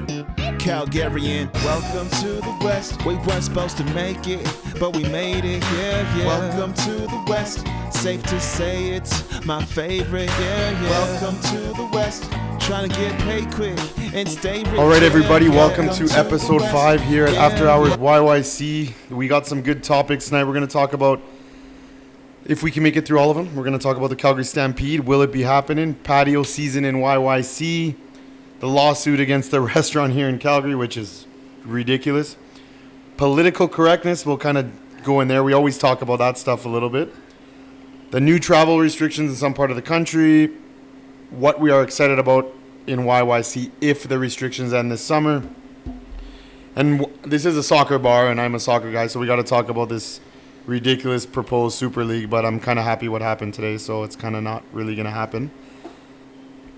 Calgarian, welcome to the West. We weren't supposed to make it, but we made it, yeah. Welcome to the West. Safe to say it's my favorite, yeah. Welcome to the West. Trying to get paid quick and stay rich. All right, everybody, welcome to episode 5 here at After Hours YYC. We got some good topics tonight. We're going to talk about, if we can make it through all of them, we're going to talk about the Calgary Stampede. Will it be happening? Patio season in YYC. The lawsuit against the restaurant here in Calgary, which is ridiculous. Political correctness, we'll kind of go in there. We always talk about that stuff a little bit. The new travel restrictions in some part of the country. What we are excited about in YYC if the restrictions end this summer. And this is a soccer bar, and I'm a soccer guy, so we got to talk about this ridiculous proposed Super League, but I'm kind of happy what happened today, so it's kind of not really going to happen.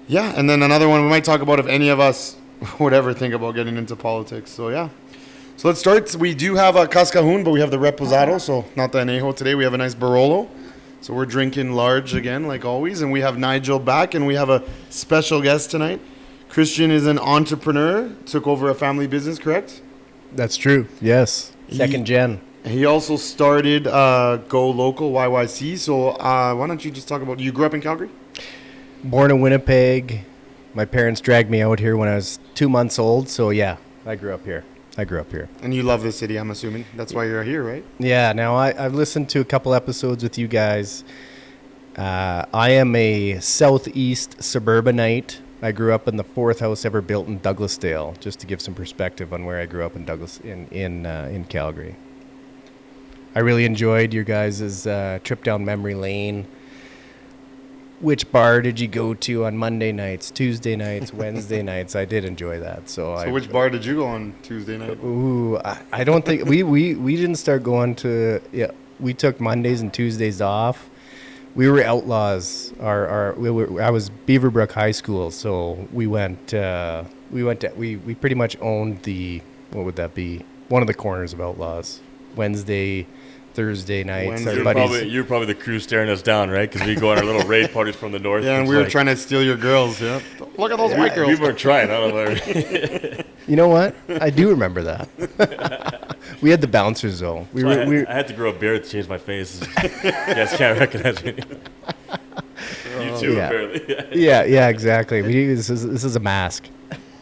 Yeah, and then another one we might talk about if any of us would ever think about getting into politics. So, yeah. So, let's start. We do have a Cascajun, but we have the Reposado, so not the Anejo today. We have a nice Barolo. So, we're drinking large again, like always. And we have Nigel back, and we have a special guest tonight. Krisjan is an entrepreneur, took over a family business, correct? That's true, yes. Second gen. He also started Go Local, YYC. So, why don't you just talk about, you grew up in Calgary? Born in Winnipeg. My parents dragged me out here when I was 2 months old. So, yeah, I grew up here. And you love the city, I'm assuming. That's why you're here, right? Yeah, now I've listened to a couple episodes with you guys. I am a southeast suburbanite. I grew up in the 4th house ever built in Douglasdale, just to give some perspective on where I grew up in in Calgary. I really enjoyed your guys' trip down memory lane. Which bar did you go to on Monday nights, Tuesday nights, Wednesday nights? I did enjoy that. So which bar did you go on Tuesday night? Ooh, I don't think we didn't start going to. Yeah, we took Mondays and Tuesdays off. We were outlaws. I was Beaverbrook High School, so we pretty much owned the, what would that be? One of the corners of Outlaws. Wednesday, Thursday nights. You're probably the crew staring us down, right? Because we go on our little raid parties from the north. Yeah, and we were trying to steal your girls. Yeah, look at those white girls. We weren't trying. I don't know. You know what? I do remember that. We had the bouncers though. I had to grow a beard to change my face. You guys can't recognize me. You too, yeah. apparently. Yeah, exactly. This is a mask.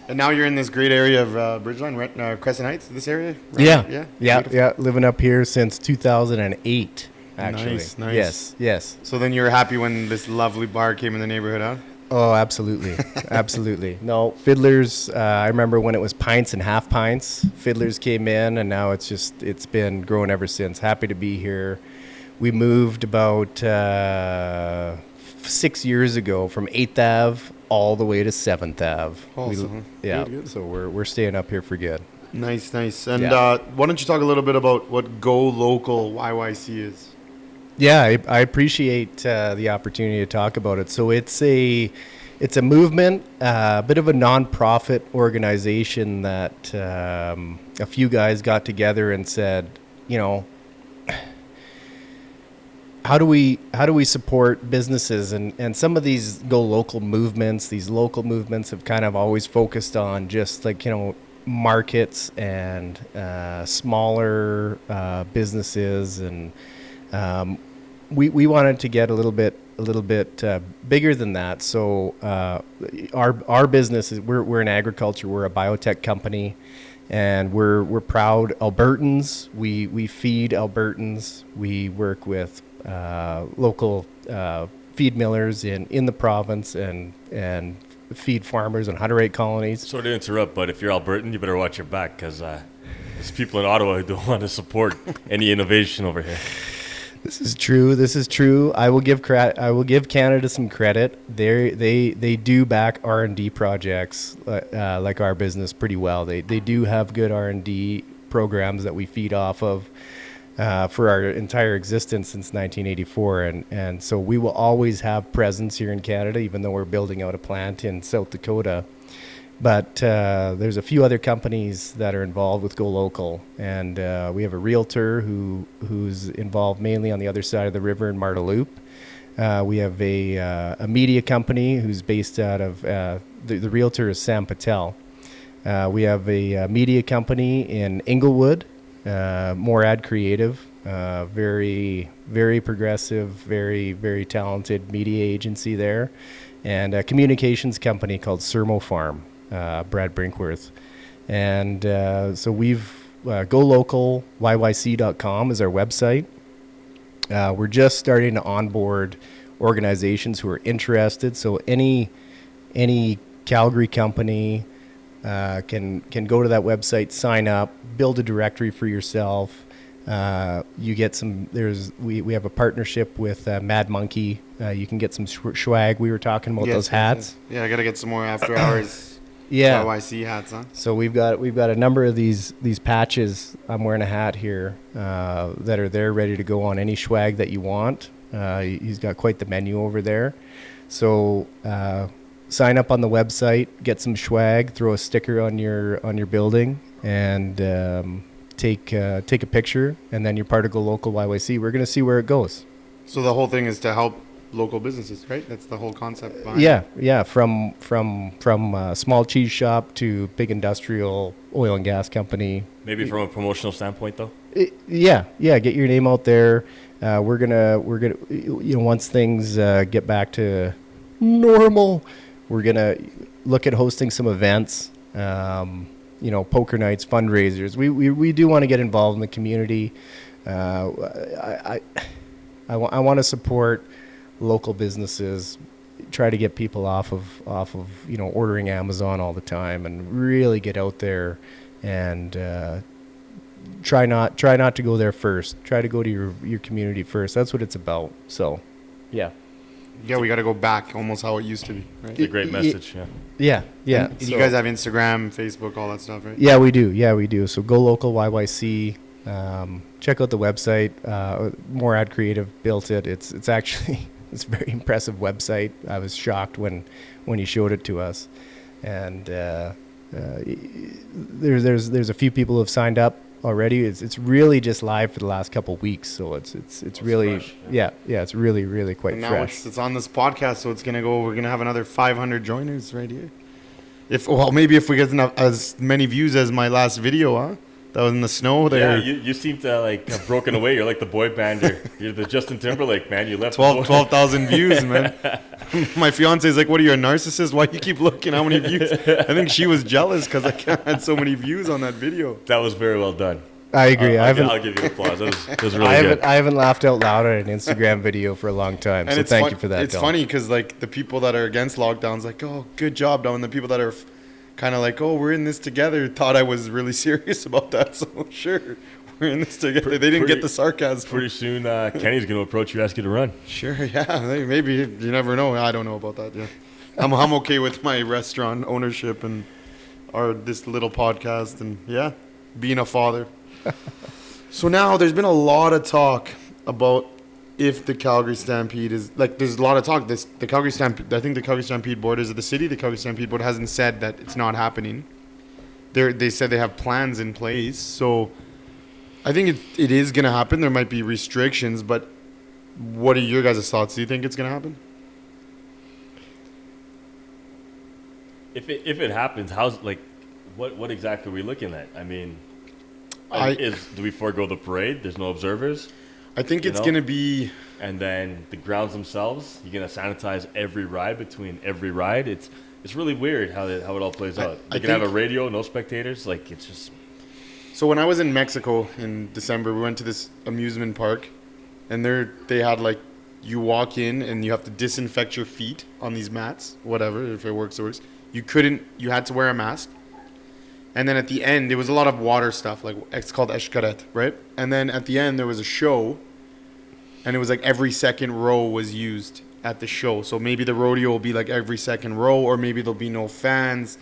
And now you're in this great area of Bridgeline, Crescent Heights, this area? Right? Yeah. Living up here since 2008, actually. Nice. Yes. So then you were happy when this lovely bar came in the neighborhood, huh? Oh, absolutely. Absolutely. No, Fiddlers, I remember when it was pints and half pints. Fiddlers came in, and now it's been growing ever since. Happy to be here. We moved about 6 years ago from 8th Ave all the way to 7th Ave. Awesome. Good. So we're staying up here for good. Nice. And why don't you talk a little bit about what Go Local YYC is? Yeah, I appreciate the opportunity to talk about it. So it's a movement, a bit of a nonprofit organization that a few guys got together and said, you know, how do we support businesses and some of these Go Local movements? These local movements have kind of always focused on just like, you know, markets and smaller businesses, and we wanted to get a little bit bigger than that. So our business is we're in agriculture. We're a biotech company. And we're proud Albertans. We feed Albertans. We work with local feed millers in the province and feed farmers and 108 colonies. Sorry to interrupt, but if you're Albertan, you better watch your back, because there's people in Ottawa who don't want to support any innovation over here. This is true. I will give Canada some credit. They do back R&D projects like our business pretty well. They do have good R&D programs that we feed off of for our entire existence since 1984, and so we will always have presence here in Canada, even though we're building out a plant in South Dakota. But there's a few other companies that are involved with Go Local, and we have a realtor who's involved mainly on the other side of the river in Marteloup. We have a media company who's based out of the realtor is Sam Patel. We have a media company in Inglewood, Morad Creative, very, very progressive, very, very talented media agency there, and a communications company called Sermo Farm, Brad Brinkworth. And so we've golocalyyc.com is our website. We're just starting to onboard organizations who are interested. So any Calgary company can go to that website, sign up, build a directory for yourself. You get some. We have a partnership with Mad Monkey. You can get some swag. We were talking about those hats. Yeah, I gotta get some more after hours. Yeah, YYC hats, huh? So we've got a number of these patches. I'm wearing a hat here that are there ready to go on any swag that you want. He's got quite the menu over there. So sign up on the website, get some swag, throw a sticker on your building, and take a picture, and then you're part of Go Local YYC. We're gonna see where it goes. So the whole thing is to help local businesses, right? That's the whole concept behind Yeah. From small cheese shop to big industrial oil and gas company. Maybe from a promotional standpoint, though. Yeah. Get your name out there. We're gonna once things get back to normal, we're gonna look at hosting some events. Poker nights, fundraisers. We do want to get involved in the community. I want to support local businesses, try to get people off of ordering Amazon all the time, and really get out there and try not to go there first. Try to go to your community first. That's what it's about. So, yeah. Yeah, we got to go back almost how it used to be, right? It's a great message, yeah. Yeah. And you guys have Instagram, Facebook, all that stuff, right? Yeah, we do. So Go Local YYC. Check out the website. Morad Creative built it. It's actually it's a very impressive website. I was shocked when he showed it to us, and there's a few people who have signed up already. It's really just live for the last couple of weeks, so it's really fresh, it's really quite And now fresh. it's on this podcast, so we're gonna have another 500 joiners right here. Maybe if we get as many views as my last video, huh? That was in the snow there. Yeah, you seem to have broken away. You're like the boy band. You're the Justin Timberlake, man. You left 12,000 views, man. My fiance is like, "What are you, a narcissist? Why you keep looking? How many views?" I think she was jealous because I had so many views on that video. That was very well done. I agree. I'll give you applause. That was really good. I haven't laughed out loud at an Instagram video for a long time. So thank you for that. It's funny because like the people that are against lockdowns, like, "Oh, good job, Don," and the people that are kind of like, "Oh, we're in this together," thought I was really serious about that. So sure, we're in this together. They didn't get the sarcasm. Pretty soon, Kenny's going to approach you, ask you to run. Sure, yeah, maybe you never know. I don't know about that. Yeah, I'm okay with my restaurant ownership and this little podcast and being a father. So now there's been a lot of talk about if the Calgary Stampede is there's a lot of talk. The Calgary Stampede. I think the Calgary Stampede board is of the city. The Calgary Stampede board hasn't said that it's not happening. They said they have plans in place. So I think it is going to happen. There might be restrictions, but what are your guys' thoughts? Do you think it's going to happen? If it happens, what exactly are we looking at? I mean, do we forego the parade? There's no observers. I think it's going to be... And then the grounds themselves, you're going to sanitize every ride between every ride. It's really weird how it all plays out. You can have a radio, no spectators. It's just... So when I was in Mexico in December, we went to this amusement park. And they had you walk in and you have to disinfect your feet on these mats. Whatever, if it works, it works. You had to wear a mask. And then at the end, there was a lot of water stuff. It's called Escaret, right? And then at the end, there was a show. And it was every second row was used at the show. So maybe the rodeo will be every second row, or maybe there'll be no fans.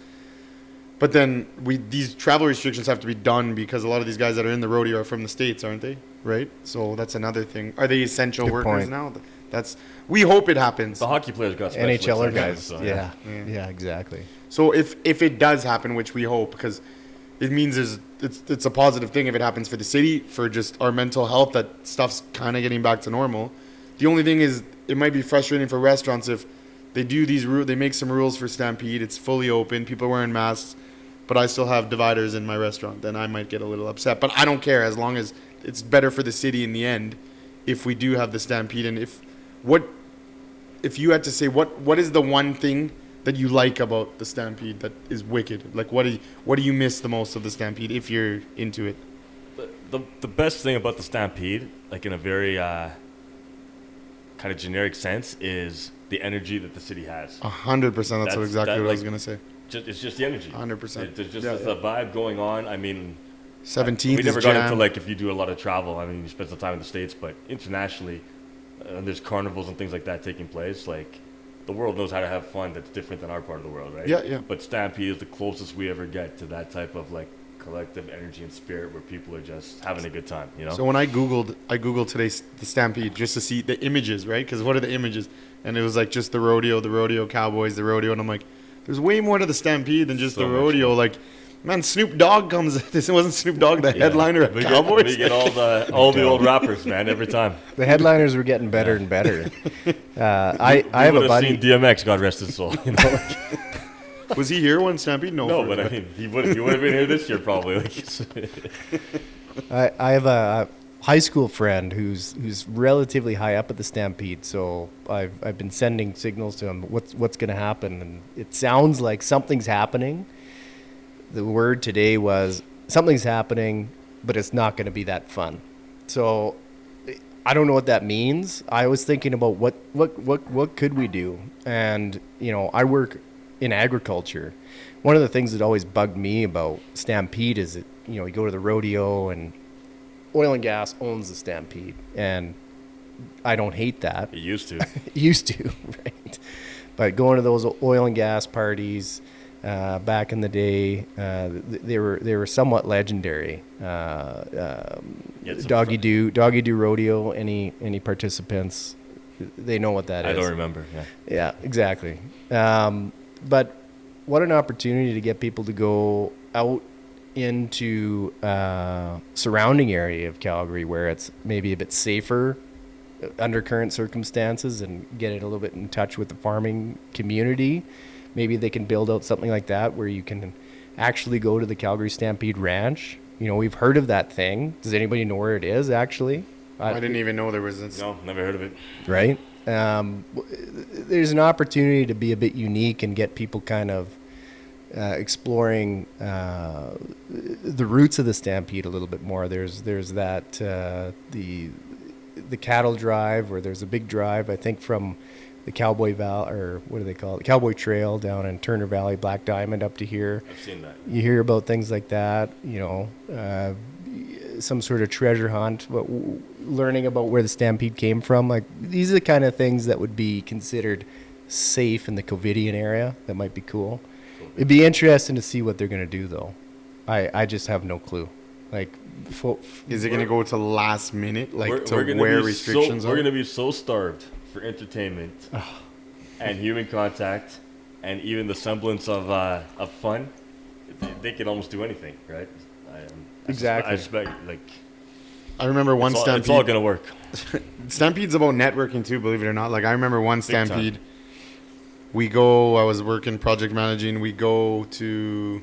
But then these travel restrictions have to be done because a lot of these guys that are in the rodeo are from the States, aren't they? Right? So that's another thing. Are they essential workers now? We hope it happens. The hockey players got NHLer guys. So, yeah, exactly. So if it does happen, which we hope, because it means it's a positive thing if it happens for the city, for just our mental health, that stuff's kind of getting back to normal. The only thing is it might be frustrating for restaurants if they do they make some rules for Stampede. It's fully open. People are wearing masks. but I still have dividers in my restaurant, then I might get a little upset. But I don't care, as long as it's better for the city in the end if we do have the Stampede. And if you had to say what is the one thing that you like about the Stampede that is wicked? Like, what do you miss the most of the Stampede if you're into it? The best thing about the Stampede, like in a very kind of generic sense, is the energy that the city has. 100%. That's exactly what I was gonna say. It's just the energy. 100%. There's just a vibe going on. I mean, 17th. we never got into like if you do a lot of travel. I mean, you spend some time in the States, but internationally, there's carnivals and things like that taking place. Like, the world knows how to have fun. That's different than our part of the world, right? Yeah. But Stampede is the closest we ever get to that type of like collective energy and spirit where people are just having a good time, you know? So when I googled today the Stampede just to see the images, right? Because what are the images? And it was like just the rodeo cowboys, the rodeo, and I'm like, there's way more to the Stampede than just the rodeo. Like, man, Snoop Dogg comes. This wasn't Snoop Dogg the headliner at Cowboys. We get all the old rappers, man, every time. The headliners were getting better and better. I have a buddy. Seen DMX, God rest his soul. You know, Was he here when Stampede? No, but I mean, he would have been here this year probably. I have a high school friend who's relatively high up at the Stampede, so I've been sending signals to him. What's going to happen? And it sounds like something's happening. The word today was something's happening, but it's not going to be that fun. So I don't know what that means. I was thinking about what could we do, and I work in agriculture. One of the things that always bugged me about Stampede is that you go to the rodeo and oil and gas owns the Stampede, and I don't hate that. It used to. Used to, right? But going to those oil and gas parties back in the day, they were somewhat legendary. Doggy Do Rodeo. Any participants? They know what that is. I don't remember. Yeah, exactly. But what an opportunity to get people to go out into surrounding area of Calgary where it's maybe a bit safer under current circumstances and get it a little bit in touch with the farming community. Maybe they can build out something like that where you can actually go to the Calgary Stampede Ranch. We've heard of that thing. Does anybody know where it is actually? I didn't even know there was this. No, never heard of it. Right? There's an opportunity to be a bit unique and get people kind of exploring the roots of the Stampede a little bit more. There's that the cattle drive, where there's a big drive, I think, from the Cowboy Valley, or what do they call it? The Cowboy Trail down in Turner Valley, Black Diamond up to here. I've seen that. You hear about things like that, some sort of treasure hunt, but learning about where the Stampede came from. Like, these are the kind of things that would be considered safe in the Covidian area. That might be cool. It'd be interesting to see what they're going to do, though. I just have no clue. Like, is it going to go to last minute, like we're to where restrictions are? We're going to be so starved for entertainment and human contact and even the semblance of fun. They can almost do anything, right? Exactly. I suspect, like, I remember one Stampede. It's all going to work. Stampede's about networking too, believe it or not. Like, I remember one Stampede. I was working project managing. We go to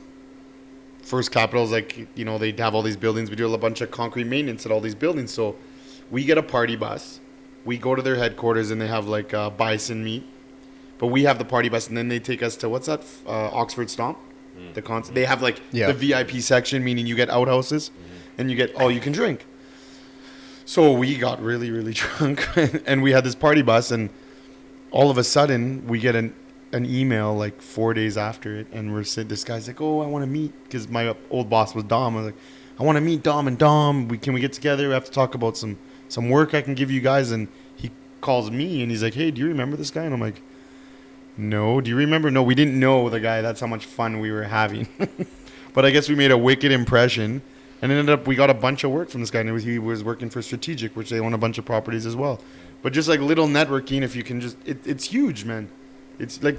First Capitals, like, they'd have all these buildings. We do a bunch of concrete maintenance at all these buildings. So we get a party bus. We go to their headquarters and they have like bison meat. But we have the party bus, and then they take us to, what's that, Oxford Stomp? The concert. They have like the VIP section, meaning you get outhouses and you get all you can drink. So we got really, really drunk and we had this party bus, and all of a sudden we get an email like 4 days after it, and this guy's like, oh, I want to meet, because my old boss was Dom. I was like, I want to meet Dom and Dom. Can we get together? We have to talk about some work I can give you guys. And he calls me and he's like, hey, do you remember this guy? And I'm like, no. Do you remember? No, we didn't know the guy. That's how much fun we were having. But I guess we made a wicked impression, and ended up we got a bunch of work from this guy. And he was working for Strategic, which they own a bunch of properties as well. But just like little networking, if you can just, it's huge, man. It's like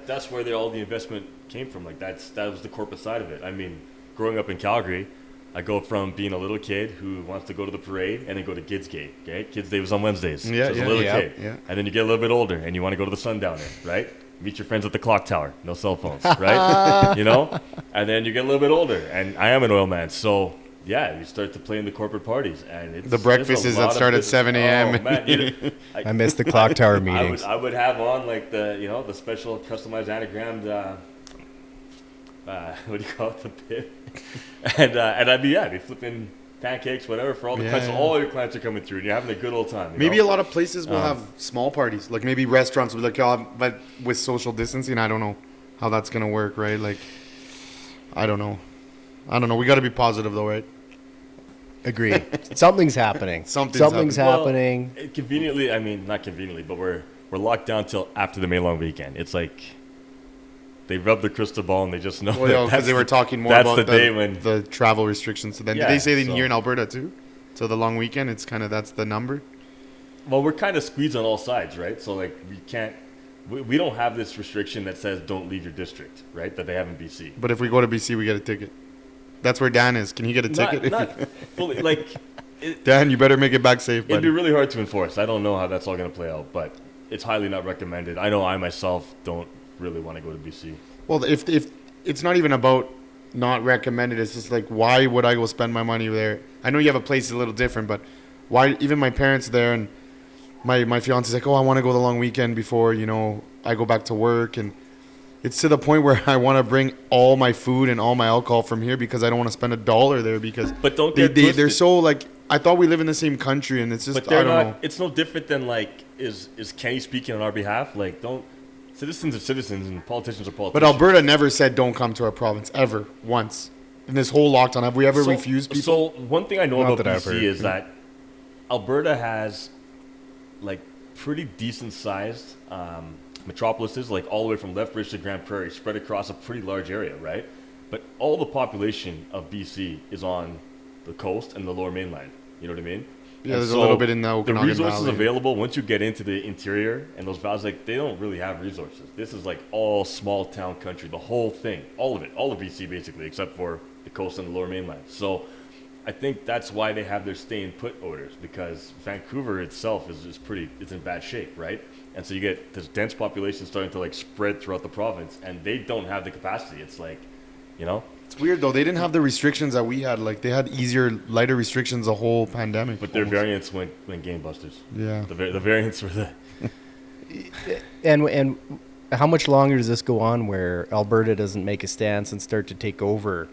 that's where all the investment came from. Like, that was the corporate side of it. I mean, growing up in Calgary, I go from being a little kid who wants to go to the parade and then go to Kids Gate. Okay, Kids Day was on Wednesdays. Yeah, so as a little kid, and then you get a little bit older and you want to go to the Sundowner, right? meet your friends at the clock tower. No cell phones, right? And then you get a little bit older, and I am an oil man, so yeah, you start to play in the corporate parties, and it's The breakfasts that start at 7 a.m. Oh, man, I missed the clock tower meetings. I would have on like the special customized anagrammed what do you call it, the pit, and I'd be flipping pancakes, whatever, for all the clients. All your clients are coming through, and you're having a good old time. Maybe a lot of places will have small parties, like maybe restaurants will be like, but with social distancing, I don't know how that's gonna work, right? Like, I don't know. We got to be positive though, right? Agree. Something's happening. Something's happening. Well, conveniently, I mean, not conveniently, but we're locked down till after the May long weekend. It's like they rub the crystal ball and they just know. Well, because they were talking more about the travel restrictions. So then, did they say that here in Alberta too? So the long weekend, it's kind of that's the number. Well, we're kind of squeezed on all sides, right? So like we can't. We don't have this restriction that says don't leave your district, right? That they have in BC. But if we go to BC, we get a ticket. That's where Dan is. Can you get a ticket? Not fully. Like, Dan, you better make it back safe, buddy. It'd be really hard to enforce. I don't know how that's all going to play out, but it's highly not recommended. I know I myself don't really want to go to BC. Well, if it's not even about not recommended, it's just like, why would I go spend my money there? I know you have a place that's a little different, but why? Even my parents there and my fiance's like, oh, I want to go the long weekend before I go back to work, and it's to the point where I want to bring all my food and all my alcohol from here because I don't want to spend $1 there because but don't get twisted. They're so like, I thought we live in the same country, and it's just, but I don't know. It's no different than like, is Kenny speaking on our behalf? Like, citizens are citizens and politicians are politicians. But Alberta never said don't come to our province ever once in this whole lockdown. Have we ever refused people? So one thing I know about BC is that Alberta has like pretty decent sized metropolises, like all the way from Lethbridge to Grand Prairie, spread across a pretty large area, right? But all the population of BC is on the coast and the Lower Mainland. You know what I mean? Yeah, there's a little bit in the Okanagan The resources Valley. available once you get into the interior and those valleys, like they don't really have resources. This is like all small town country, the whole thing, all of it, all of BC basically, except for the coast and the Lower Mainland. So I think that's why they have their stay and put orders, because Vancouver itself is it's in bad shape, right? And so you get this dense population starting to like spread throughout the province, and they don't have the capacity. It's like, It's weird though. They didn't have the restrictions that we had. Like they had easier, lighter restrictions the whole pandemic. But their variants went gangbusters. Yeah. The variants were the. And how much longer does this go on where Alberta doesn't make a stance and start to take over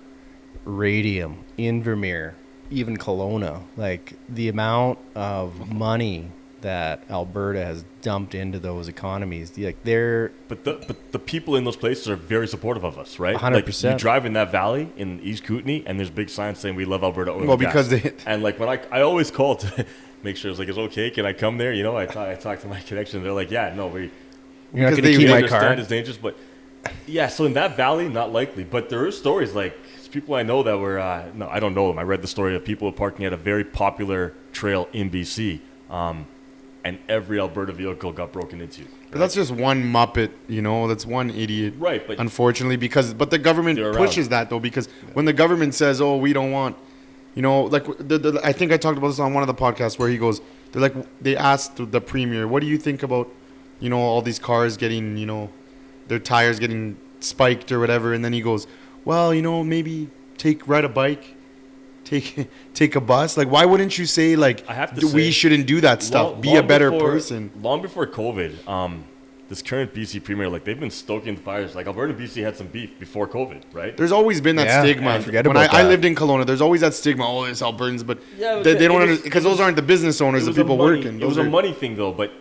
Radium, Invermere, even Kelowna? Like the amount of money that Alberta has dumped into those economies, like But the people in those places are very supportive of us, right? 100%. Like you drive in that valley in East Kootenay, and there's big signs saying we love Alberta oil Well, and gas. because and like when I always call to make sure it's like, it's okay, can I come there? I talk to my connection. They're like, yeah, no, you're not going to they keep my understand car. it's dangerous, but yeah. So in that valley, not likely. But there are stories like people I know that were no, I don't know them. I read the story of people parking at a very popular trail in BC. And every Alberta vehicle got broken into. Right? But that's just one Muppet, that's one idiot. Right, but unfortunately, but the government pushes that though, because when the government says, oh, we don't want, like I think I talked about this on one of the podcasts where he goes, they asked the premier, what do you think about, all these cars getting, their tires getting spiked or whatever, and then he goes, well, maybe ride a bike. Take a bus. Like, why wouldn't you say like we shouldn't do that stuff? Be a better person. Long before COVID, this current BC premier, like they've been stoking the fires. Like Alberta and BC had some beef before COVID, right? There's always been that stigma. When I lived in Kelowna, there's always that stigma. Oh, it's Albertans, but they don't understand because those aren't the business owners, the people working. It was a money thing though, but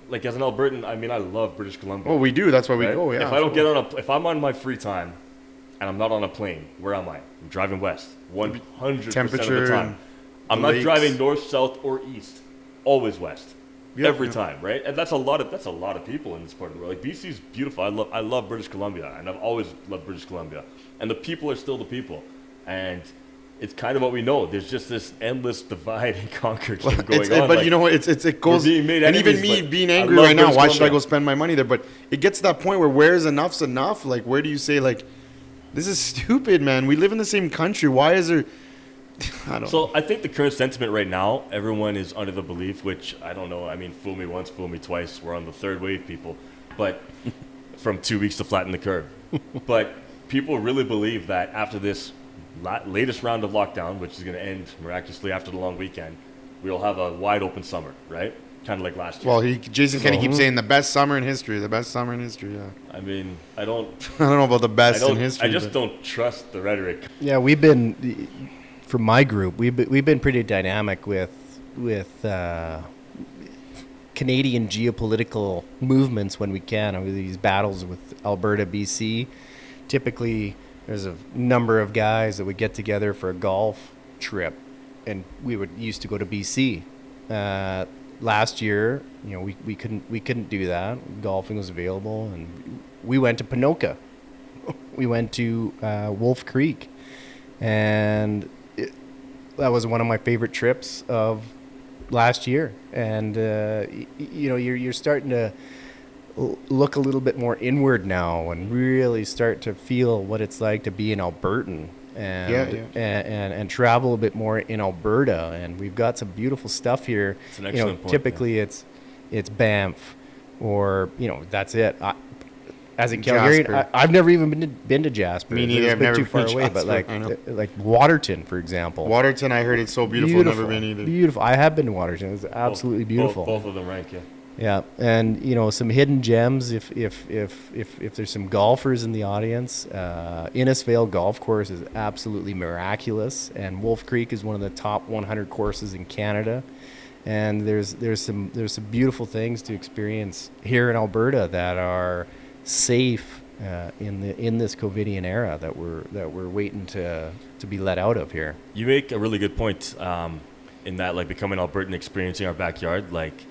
like as an Albertan, I mean, I love British Columbia. Oh, we do. That's why we right? go. Yeah. If I don't get if I'm on my free time, and I'm not on a plane, where am I? I'm driving west, 100% of the time. I'm not driving north, south, or east. Always west, every time, right? And that's a lot of people in this part of the world. Like BC's beautiful. I love British Columbia, and I've always loved British Columbia. And the people are still the people, and it's kind of what we know. There's just this endless divide and conquer going on. But like, it goes. And even me being angry right now, why should I go spend my money there? But it gets to that point where is enough's enough? Like, where do you say like? This is stupid, man. We live in the same country. Why is there... I don't know. So I think the current sentiment right now, everyone is under the belief, which I don't know. I mean, fool me once, fool me twice. We're on the third wave, people. But from 2 weeks to flatten the curve. But people really believe that after this latest round of lockdown, which is going to end miraculously after the long weekend, we'll have a wide open summer, right? Kind of like last year. Well, Jason Kenney keeps saying the best summer in history. Yeah. I mean, I don't know about the best in history. I just don't trust the rhetoric. Yeah, we've been, for my group, we've been pretty dynamic with Canadian geopolitical movements when we can. I mean, these battles with Alberta, BC. Typically, there's a number of guys that would get together for a golf trip, and we used to go to BC. Last year, we couldn't do that. Golfing was available, and we went to Ponoka. We went to Wolf Creek, and that was one of my favorite trips of last year. And you're starting to look a little bit more inward now and really start to feel what it's like to be an Albertan. And travel a bit more in Alberta, and we've got some beautiful stuff here. It's an excellent point. Typically it's Banff, or that's it. As a Calgarian, I've never even been to Jasper. Me neither. I've never been too far away. But like Waterton, for example. Waterton, I heard it's so beautiful. Never been either. Beautiful. I have been to Waterton. It's absolutely beautiful. Both of them rank, yeah. Yeah, and some hidden gems. If there's some golfers in the audience, Innisfail Golf Course is absolutely miraculous, and Wolf Creek is one of the top 100 courses in Canada. And there's some beautiful things to experience here in Alberta that are safe in this COVIDian era that we're waiting to be let out of here. You make a really good point in that, like, becoming Albertan, experiencing our backyard, like.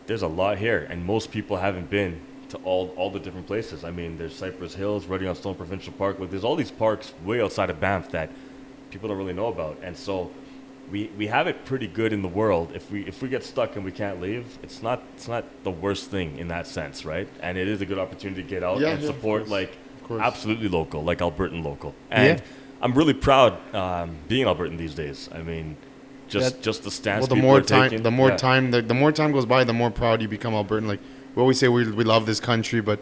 There's a lot here, and most people haven't been to all the different places. I mean, there's Cypress Hills, Running on Stone Provincial Park. Like, there's all these parks way outside of Banff that people don't really know about. And so we have it pretty good in the world. If we get stuck and we can't leave, it's not the worst thing in that sense, right? And it is a good opportunity to get out and support absolutely local, like Albertan local. And I'm really proud being Albertan these days. I mean, just the stance. Well, the more time goes by, the more proud you become Albertan. Like we always say, we love this country, but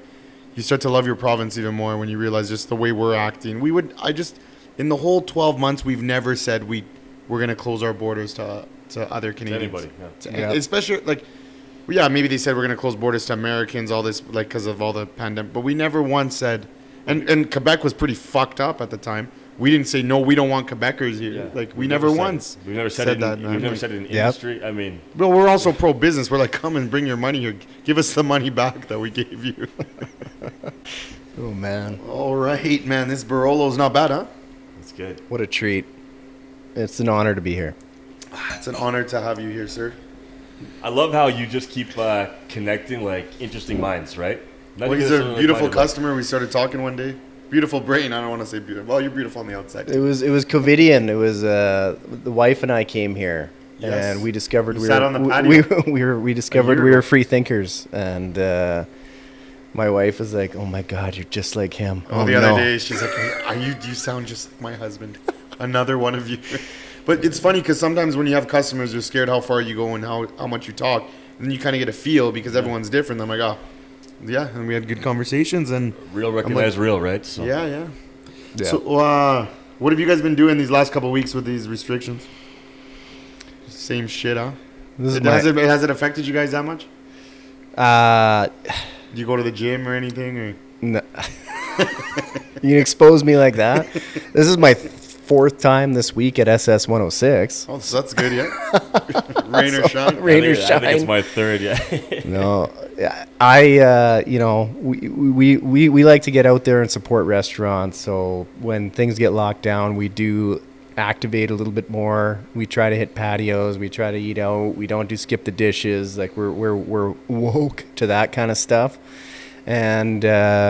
you start to love your province even more when you realize just the way we're acting. In the whole 12 months, we've never said we're going to close our borders to other Canadians. To anybody, especially maybe they said we're going to close borders to Americans, all this, like, because of all the pandemic. But we never once said, and Quebec was pretty fucked up at the time. We didn't say, no, we don't want Quebecers here. Yeah. Like, we never once We've never said that. We've never said it in industry. I mean. Well, we're also pro-business. We're like, come and bring your money here. Give us the money back that we gave you. Oh, man. All right, man. This Barolo's not bad, huh? It's good. What a treat. It's an honor to be here. It's an honor to have you here, sir. I love how you just keep connecting, like, interesting minds, right? Well, he's a beautiful customer. We started talking one day. Beautiful brain. I don't want to say beautiful. Well, you're beautiful on the outside. It was COVIDian. It was the wife and I came here, and we discovered we were free thinkers, and my wife was like, "Oh my God, you're just like him." The other day, she's like, "You sound just like my husband." Another one of you. But it's funny because sometimes when you have customers, you're scared how far you go and how much you talk, and then you kind of get a feel because everyone's different. I'm like, oh. Yeah, and we had good conversations, and real recognize real, right? So. Yeah. So, what have you guys been doing these last couple of weeks with these restrictions? Same shit, huh? Has it affected you guys that much? Do you go to the gym or anything? Or? No. You expose me like that? This is my fourth time this week at SS 106. Oh, so that's good, yeah. Rain or shine. Rain or shine. I think it's my third, yeah. No, we like to get out there and support restaurants. So when things get locked down, we do activate a little bit more. We try to hit patios. We try to eat out. We don't do skip the dishes. Like we're woke to that kind of stuff. And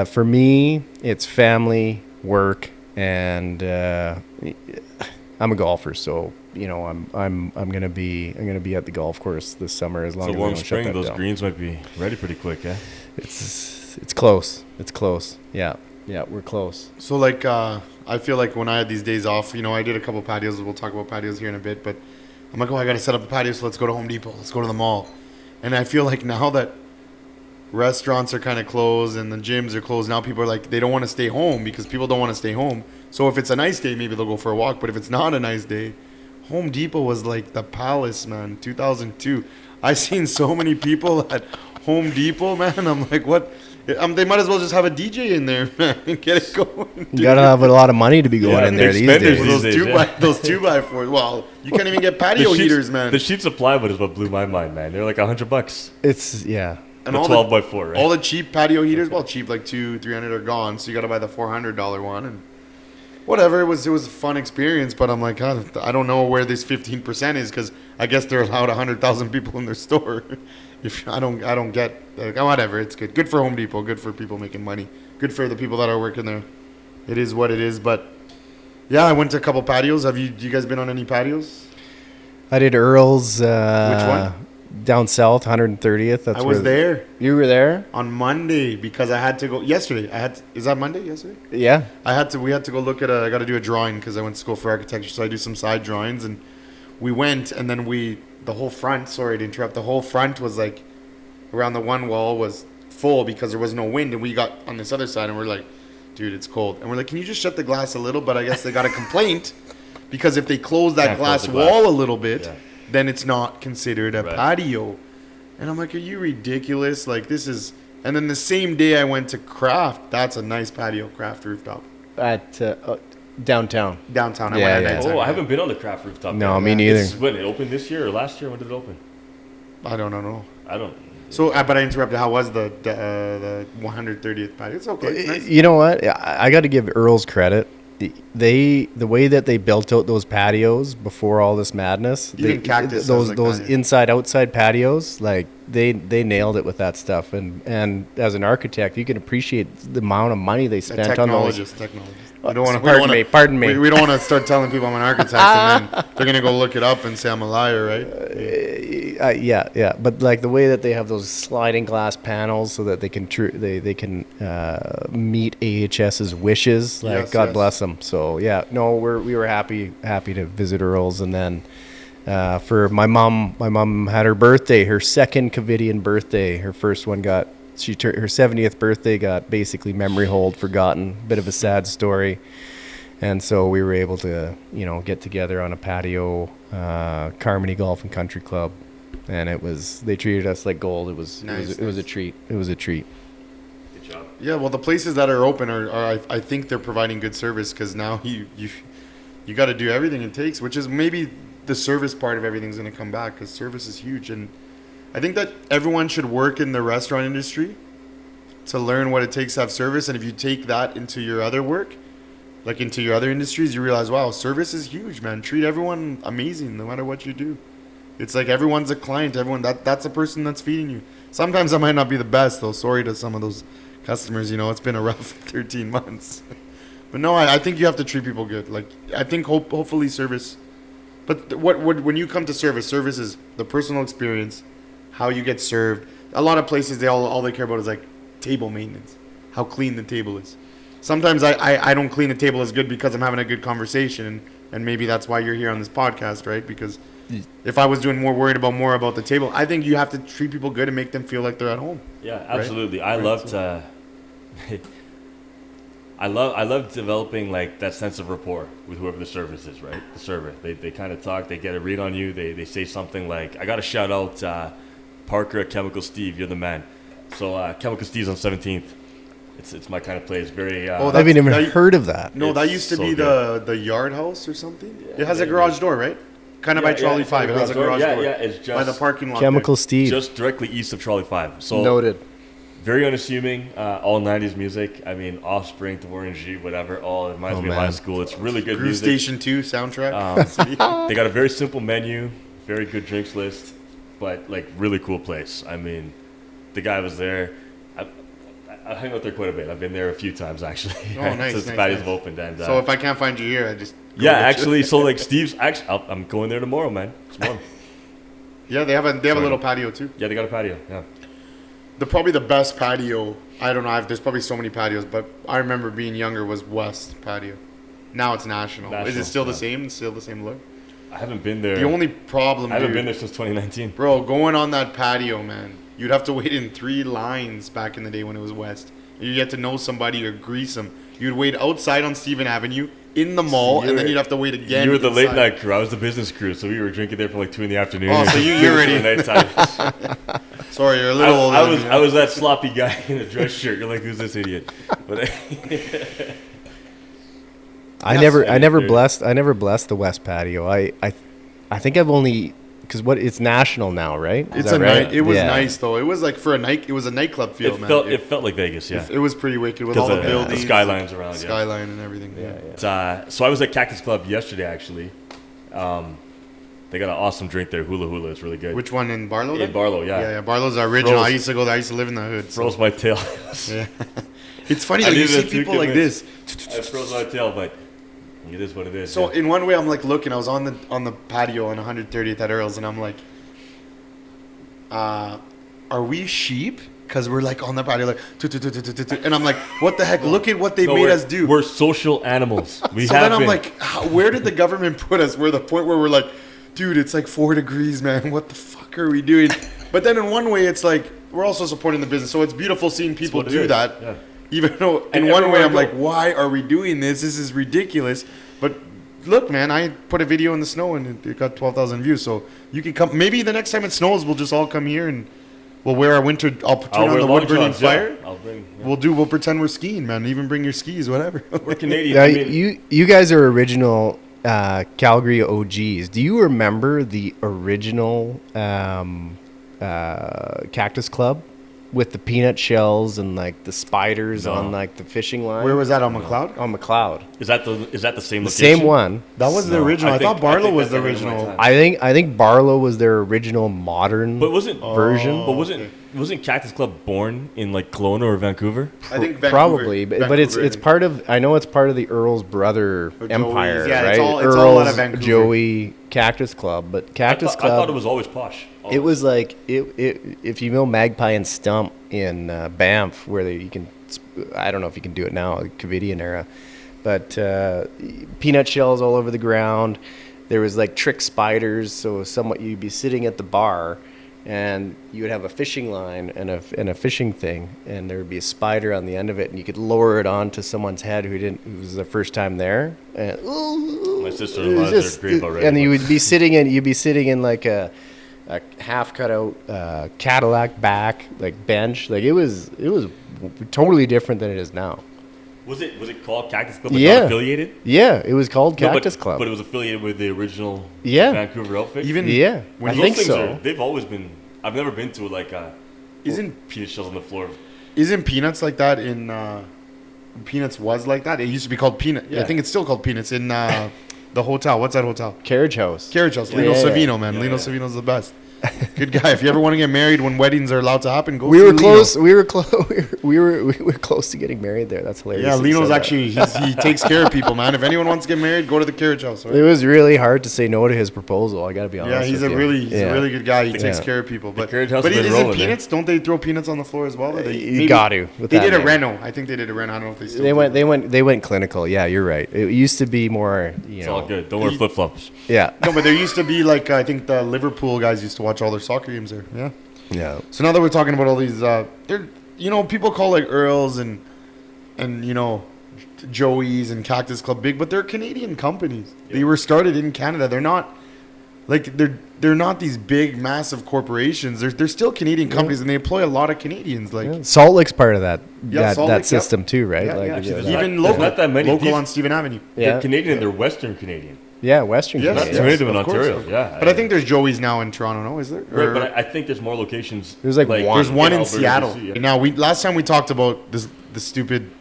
for me, it's family, work, and I'm a golfer, so I'm gonna be at the golf course this summer as long as warm they don't spring. shut that Those down. greens might be ready pretty quick, eh? It's close. It's close. Yeah, we're close. So like I feel like when I had these days off, I did a couple patios. We'll talk about patios here in a bit, but I'm like, I gotta set up a patio, so let's go to Home Depot. Let's go to the mall. And I feel like now that restaurants are kind of closed and the gyms are closed. Now people are like, they don't want to stay home because people don't want to stay home. So if it's a nice day, maybe they'll go for a walk. But if it's not a nice day, Home Depot was like the palace, man. 2002. I seen so many people at Home Depot, man. I'm like, what? They might as well just have a DJ in there, man. Get it going. You gotta have a lot of money to be going in there these days. Those 2x4s. Well, you can't even get patio heaters, man. The sheets of plywood is what blew my mind, man. They're like $100. It's And the 12x4, right? All the cheap patio heaters, well, cheap like $200-300 are gone. So you got to buy the $400 one and whatever. It was a fun experience, but I'm like, God, I don't know where this 15% is because I guess they're allowed 100,000 people in their store. If I don't get whatever. It's good for Home Depot. Good for people making money. Good for the people that are working there. It is what it is. But yeah, I went to a couple patios. Have you guys been on any patios? I did Earl's. Which one? Down south, 130th. I was there. You were there on Monday because I had to go yesterday. Is that Monday? Yesterday? Yeah. We had to go look at I got to do a drawing because I went to school for architecture, so I do some side drawings, and we went, and then the whole front. Sorry to interrupt. The whole front was like around the one wall was full because there was no wind, and we got on this other side, and we're like, dude, it's cold, and we're like, can you just shut the glass a little? But I guess they got a complaint because if they close that glass wall a little bit. Yeah. Then it's not considered a patio. And I'm like, are you ridiculous? Like, this is... And then the same day I went to Craft. That's a nice patio, Craft rooftop. At downtown. Downtown. I went at I haven't been on the Craft rooftop. No, me neither. When it opened this year or last year? When did it open? I don't know. I don't... So, but I interrupted. How was the 130th patio? It's okay. It's nice. You know what? I got to give Earl's credit. The way that they built out those patios before all this madness, those inside outside patios, like they nailed it with that stuff. And as an architect, you can appreciate the amount of money they spent on those. Technologist. Pardon me. We don't want to start telling people I'm an architect, and then they're gonna go look it up and say I'm a liar, right? Yeah. But like the way that they have those sliding glass panels, so that they can they can meet AHS's wishes. Like yes, God bless them. So yeah, no, we were happy to visit Earl's, and then for my mom had her birthday, her second Covidian birthday. Her first one got. Her 70th birthday got basically memory hold, forgotten, bit of a sad story. And so we were able to, get together on a patio, Carmody Golf and Country Club. And they treated us like gold. It was a treat. It was a treat. Good job. Yeah, well, the places that are open I think they're providing good service because now you got to do everything it takes, which is maybe the service part of everything's going to come back because service is huge. And I think that everyone should work in the restaurant industry to learn what it takes to have service. And if you take that into your other work, like into your other industries, you realize, wow, service is huge, man. Treat everyone amazing no matter what you do. It's like everyone's a client. That's a person that's feeding you. Sometimes I might not be the best, though. Sorry to some of those customers. It's been a rough 13 months. But no, I think you have to treat people good. Like, I think hopefully service. But when you come to service is the personal experience, how you get served. A lot of places, all they care about is like table maintenance, how clean the table is. Sometimes I don't clean the table as good because I'm having a good conversation, and maybe that's why you're here on this podcast, right? Because if I was doing more about the table, I think you have to treat people good and make them feel like they're at home. Yeah, absolutely. Right? I love developing like that sense of rapport with whoever the service is, right? The server. They kind of talk, they get a read on you, they say something like, I got to shout out Parker at Chemical Steve, you're the man. So Chemical Steve's on 17th. It's my kind of place. Very. I haven't even heard of that. No, that used to be the Yard House or something. Yeah, it has a garage door, right? Kind of by Trolley 5. It has a garage door. Yeah, it's just by the parking lot. Chemical Steve. Just directly east of Trolley 5. So noted. Very unassuming. All 90s music. I mean, Offspring to Warren G, whatever. All reminds me of high school. It's really good Groove music. Station 2 soundtrack. They got a very simple menu, very good drinks list, but like really cool place. I mean, the guy was there. I hang out there quite a bit. I've been there a few times actually. Oh, nice. Since the patios have opened. And so if I can't find you here, I just actually. So like Steve's actually, I'm going there tomorrow, man. Tomorrow. Yeah, they have a little patio too. Yeah, they got a patio. Yeah. Probably the best patio. I don't know. There's probably so many patios, but I remember being younger was West Patio. Now it's National. Is it still the same? Still the same look? I haven't been there. The only problem. I haven't been there since 2019. Bro, going on that patio, man. you'd have to wait in 3 lines back in the day when it was West. You get to know somebody or grease them. You'd wait outside on Stephen Avenue in the mall, and then you'd have to wait again. You were the inside. late night crew. I was the business crew, so we were drinking there for like 2 in the afternoon. Oh, so you're ready. Sorry, you're a little older. I was that sloppy guy in a dress shirt. You're like, who's this idiot? But I never blessed the West Patio. I think I've only, because it's national now, right? It's a right? It was nice though. It was like for a night. It was a nightclub feel, It felt like Vegas, yeah. It was pretty wicked with all the buildings, the skylines around, skyline and everything. Yeah. So I was at Cactus Club yesterday, actually. They got an awesome drink there, Hula Hula. It's really good. Which one in Barlow? In Barlow, yeah. Yeah, Barlow's our original. I used to go there. I used to live in the hood. Froze my tail. Yeah. It's funny that you see people like this. I froze my tail, but it is what it is. So in one way, I'm like looking. I was on the patio on 130th at Earl's, and I'm like, are we sheep? Because we're like on the patio, like, and I'm like, what the heck? Look at what they made us do. We're social animals. I'm like, where did the government put us? We're the point where we're like, dude, it's like 4 degrees, man. What the fuck are we doing? But then in one way, it's like we're also supporting the business. So it's beautiful seeing people do that. Yeah. Even though in one way I'm like, why are we doing this? This is ridiculous. But look, man, I put a video in the snow and it got 12,000 views. So you can come. Maybe the next time it snows, we'll just all come here and we'll wear our winter. I'll turn on the wood burning fire. Yeah. We'll pretend we're skiing, man. Even bring your skis, whatever. We're Canadian. You guys are original Calgary OGs. Do you remember the original Cactus Club with the peanut shells and like the spiders on like the fishing line? Where was that, on McLeod? On McLeod. Is that the same location? The same one. That was the original. I thought Barlow was the original. I think Barlow was their original modern version. But wasn't Cactus Club born in like Kelowna or Vancouver? I think Vancouver, probably, but it's part of. I know it's part of the Earl's brother empire, yeah, right? It's Earl's, all out of Vancouver. Joey, Cactus Club, but Cactus Club. I thought it was always posh. Always. It was like if you know Magpie and Stump in Banff, where you can. I don't know if you can do it now, the Covidian era, but peanut shells all over the ground. There was like trick spiders, so somewhat you'd be sitting at the bar, and you would have a fishing line and a fishing thing, and there would be a spider on the end of it, and you could lower it onto someone who was their first time there. And my sister-in-law's there, great already. And you'd be sitting in like a half cut out Cadillac back like bench. Like it was totally different than it is now. Was it called Cactus Club but not affiliated? Yeah, it was called Cactus Club. But it was affiliated with the original Vancouver outfit? I think so. They've always been... I've never been to like isn't peanut shells on the floor. Isn't Peanuts like that in... Peanuts was like that? It used to be called Peanut. Yeah. I think it's still called Peanuts in the hotel. What's that hotel? Carriage House. Lino Savino, man. Lino Savino's the best. Good guy. If you ever want to get married when weddings are allowed to happen, go. We were close to getting married there. That's hilarious. Yeah, Lino's actually he takes care of people, man. If anyone wants to get married, go to the carriage house. Right? It was really hard to say no to his proposal. I got to be honest. Yeah, he's a really good guy. He takes care of people. But isn't Peanuts? Don't they throw peanuts on the floor as well? You got to. They did a reno. I think they did a reno. I don't know if they still. They went clinical. Yeah, you're right. It used to be more. It's all good. Don't wear flip flops. Yeah. No, but there used to be like I think the Liverpool guys used to watch all their soccer games there. Yeah. Yeah. So now that we're talking about all these, people call like Earls and Joey's and Cactus Club big, but they're Canadian companies. Yeah. They were started in Canada. They're not like they're not these big massive corporations. They're still Canadian companies, and they employ a lot of Canadians. Like Salt Lake's part of that system too, right? Even local, not that many. Local on Stephen Avenue. They're Canadian and they're Western Canadian. Yeah, Western. Yes, Canadian. Not too many in Ontario. Yeah, but I think there's Joey's now in Toronto. No, is there? Right, but I think there's more locations. There's like one. There's one in Seattle. BC, yeah. Now last time we talked about the stupid,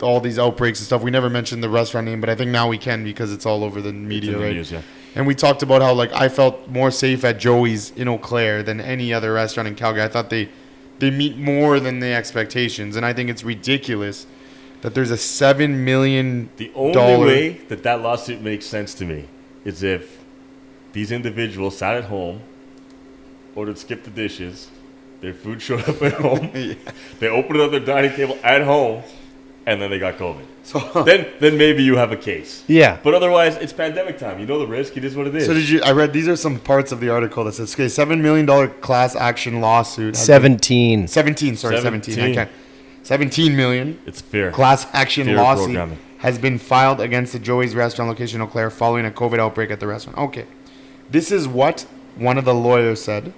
all these outbreaks and stuff. We never mentioned the restaurant name, but I think now we can because it's all over the media, right? News, yeah. And we talked about how like I felt more safe at Joey's in Eau Claire than any other restaurant in Calgary. I thought they meet more than the expectations, and I think it's ridiculous that there's a $7 million. The only way that lawsuit makes sense to me is if these individuals sat at home, ordered skip the dishes, their food showed up at home, they opened up their dining table at home, and then they got COVID. So Then maybe you have a case. Yeah. But otherwise, it's pandemic time. You know the risk. It is what it is. So I read these are some parts of the article that says, okay, $7 million class action lawsuit. 17. 17, sorry, 17. I can't. 17 million. It's fair. Class action Fair lawsuit programming. has been filed against the Joey's restaurant location in Eau Claire following a COVID outbreak at the restaurant. Okay. This is what one of the lawyers said.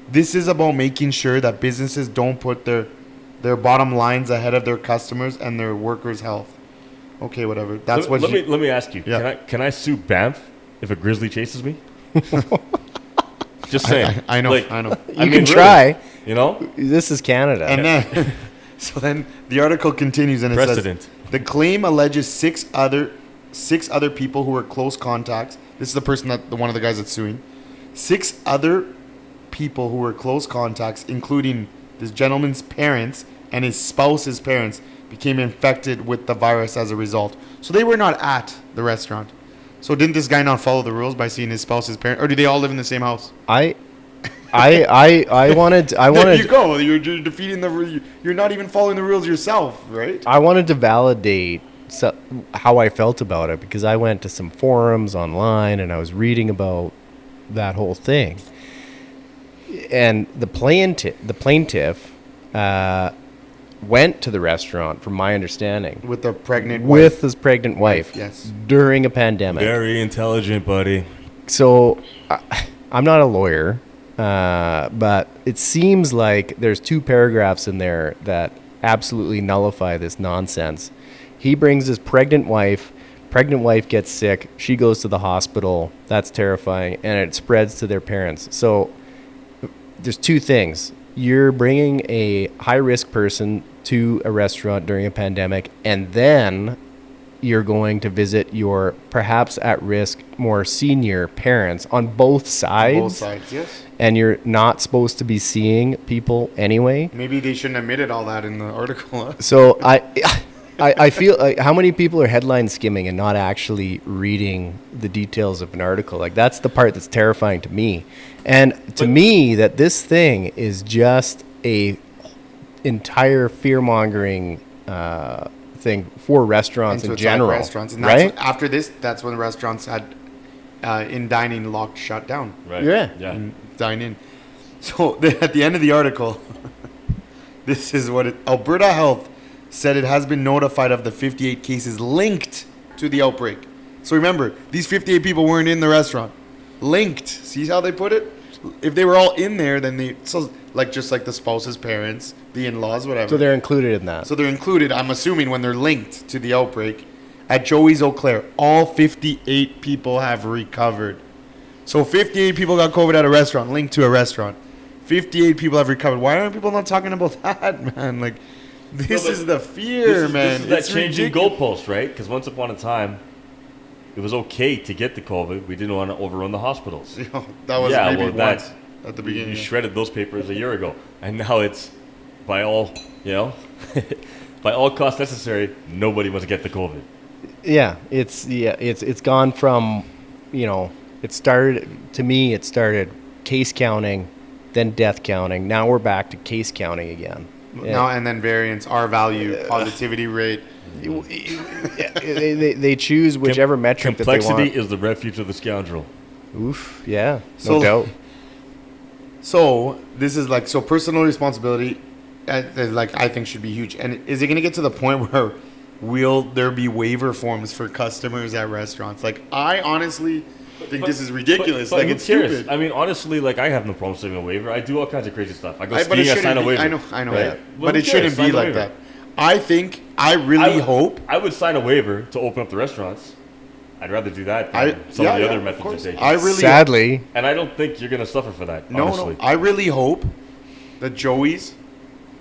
This is about making sure that businesses don't put their bottom lines ahead of their customers and their workers' health. Okay, whatever. That's Let me ask you. Yeah. Can I sue Banff if a grizzly chases me? Just saying. I know. You I mean, can really, try. You know? This is Canada. And then, so then the article continues and it Precedent. says, the claim alleges six other people who were close contacts. This is the person one of the guys that's suing. 6 other people who were close contacts, including this gentleman's parents and his spouse's parents, became infected with the virus as a result. So they were not at the restaurant. So didn't this guy not follow the rules by seeing his spouse's parents, or do they all live in the same house? I wanted. There you go. You're defeating You're not even following the rules yourself, right? I wanted to validate how I felt about it because I went to some forums online and I was reading about that whole thing. And the plaintiff went to the restaurant, from my understanding, With the pregnant with wife. his pregnant wife. Yes. During a pandemic. Very intelligent, buddy. So I'm not a lawyer, but it seems like there's 2 paragraphs in there that absolutely nullify this nonsense. He brings his pregnant wife. Pregnant wife gets sick. She goes to the hospital. That's terrifying. And it spreads to their parents. So there's 2 things. You're bringing a high-risk person to a restaurant during a pandemic, and then you're going to visit your perhaps at-risk, more senior parents on both sides. Both sides, yes. And you're not supposed to be seeing people anyway. Maybe they shouldn't have admitted all that in the article. Huh? So I feel like how many people are headline skimming and not actually reading the details of an article? Like, that's the part that's terrifying to me. And to me, that this thing is just a entire fear-mongering thing for restaurants in general. Restaurants. And right? after this, that's when the restaurants had in dining locked shut down. Right. Yeah. And dine in. So at the end of the article, this is what Alberta Health said it has been notified of the 58 cases linked to the outbreak. So remember, these 58 people weren't in the restaurant. Linked. See how they put it? If they were all in there, then just like the spouse's parents, the in-laws, whatever. So they're included in that. So they're included, I'm assuming, when they're linked to the outbreak. At Joey's Eau Claire, all 58 people have recovered. So 58 people got COVID at a restaurant, linked to a restaurant. 58 people have recovered. Why aren't people not talking about that, man? Like, this is the fear, man. This is that It's changing ridiculous. goalpost, right? Because once upon a time, it was okay to get the COVID. We didn't want to overrun the hospitals. You know, that was maybe once at the beginning. You shredded those papers a year ago, and now it's by all by all costs necessary. Nobody wants to get the COVID. Yeah, it's gone from, it started case counting, then death counting. Now we're back to case counting again. Now and then variance, R value, positivity rate. They choose whichever metric that they want. Complexity is the refuge of the scoundrel. Oof, yeah, So- no doubt. So this is personal responsibility, I think should be huge. And is it going to get to the point where will there be waiver forms for customers at restaurants? Like, I honestly think this is ridiculous. But who It's cares? stupid. I mean, honestly, I have no problem signing a waiver. I do all kinds of crazy stuff. I go But it skiing, I shouldn't sign a be- waiver. I know right? that. Well, But who it shouldn't cares? be Sign a like waiver. that. I really hope. I would sign a waiver to open up the restaurants. I'd rather do that than some of the other methods course. of taking. I really Sadly, And I don't think you're going to suffer for that, no. honestly. I really hope that Joey's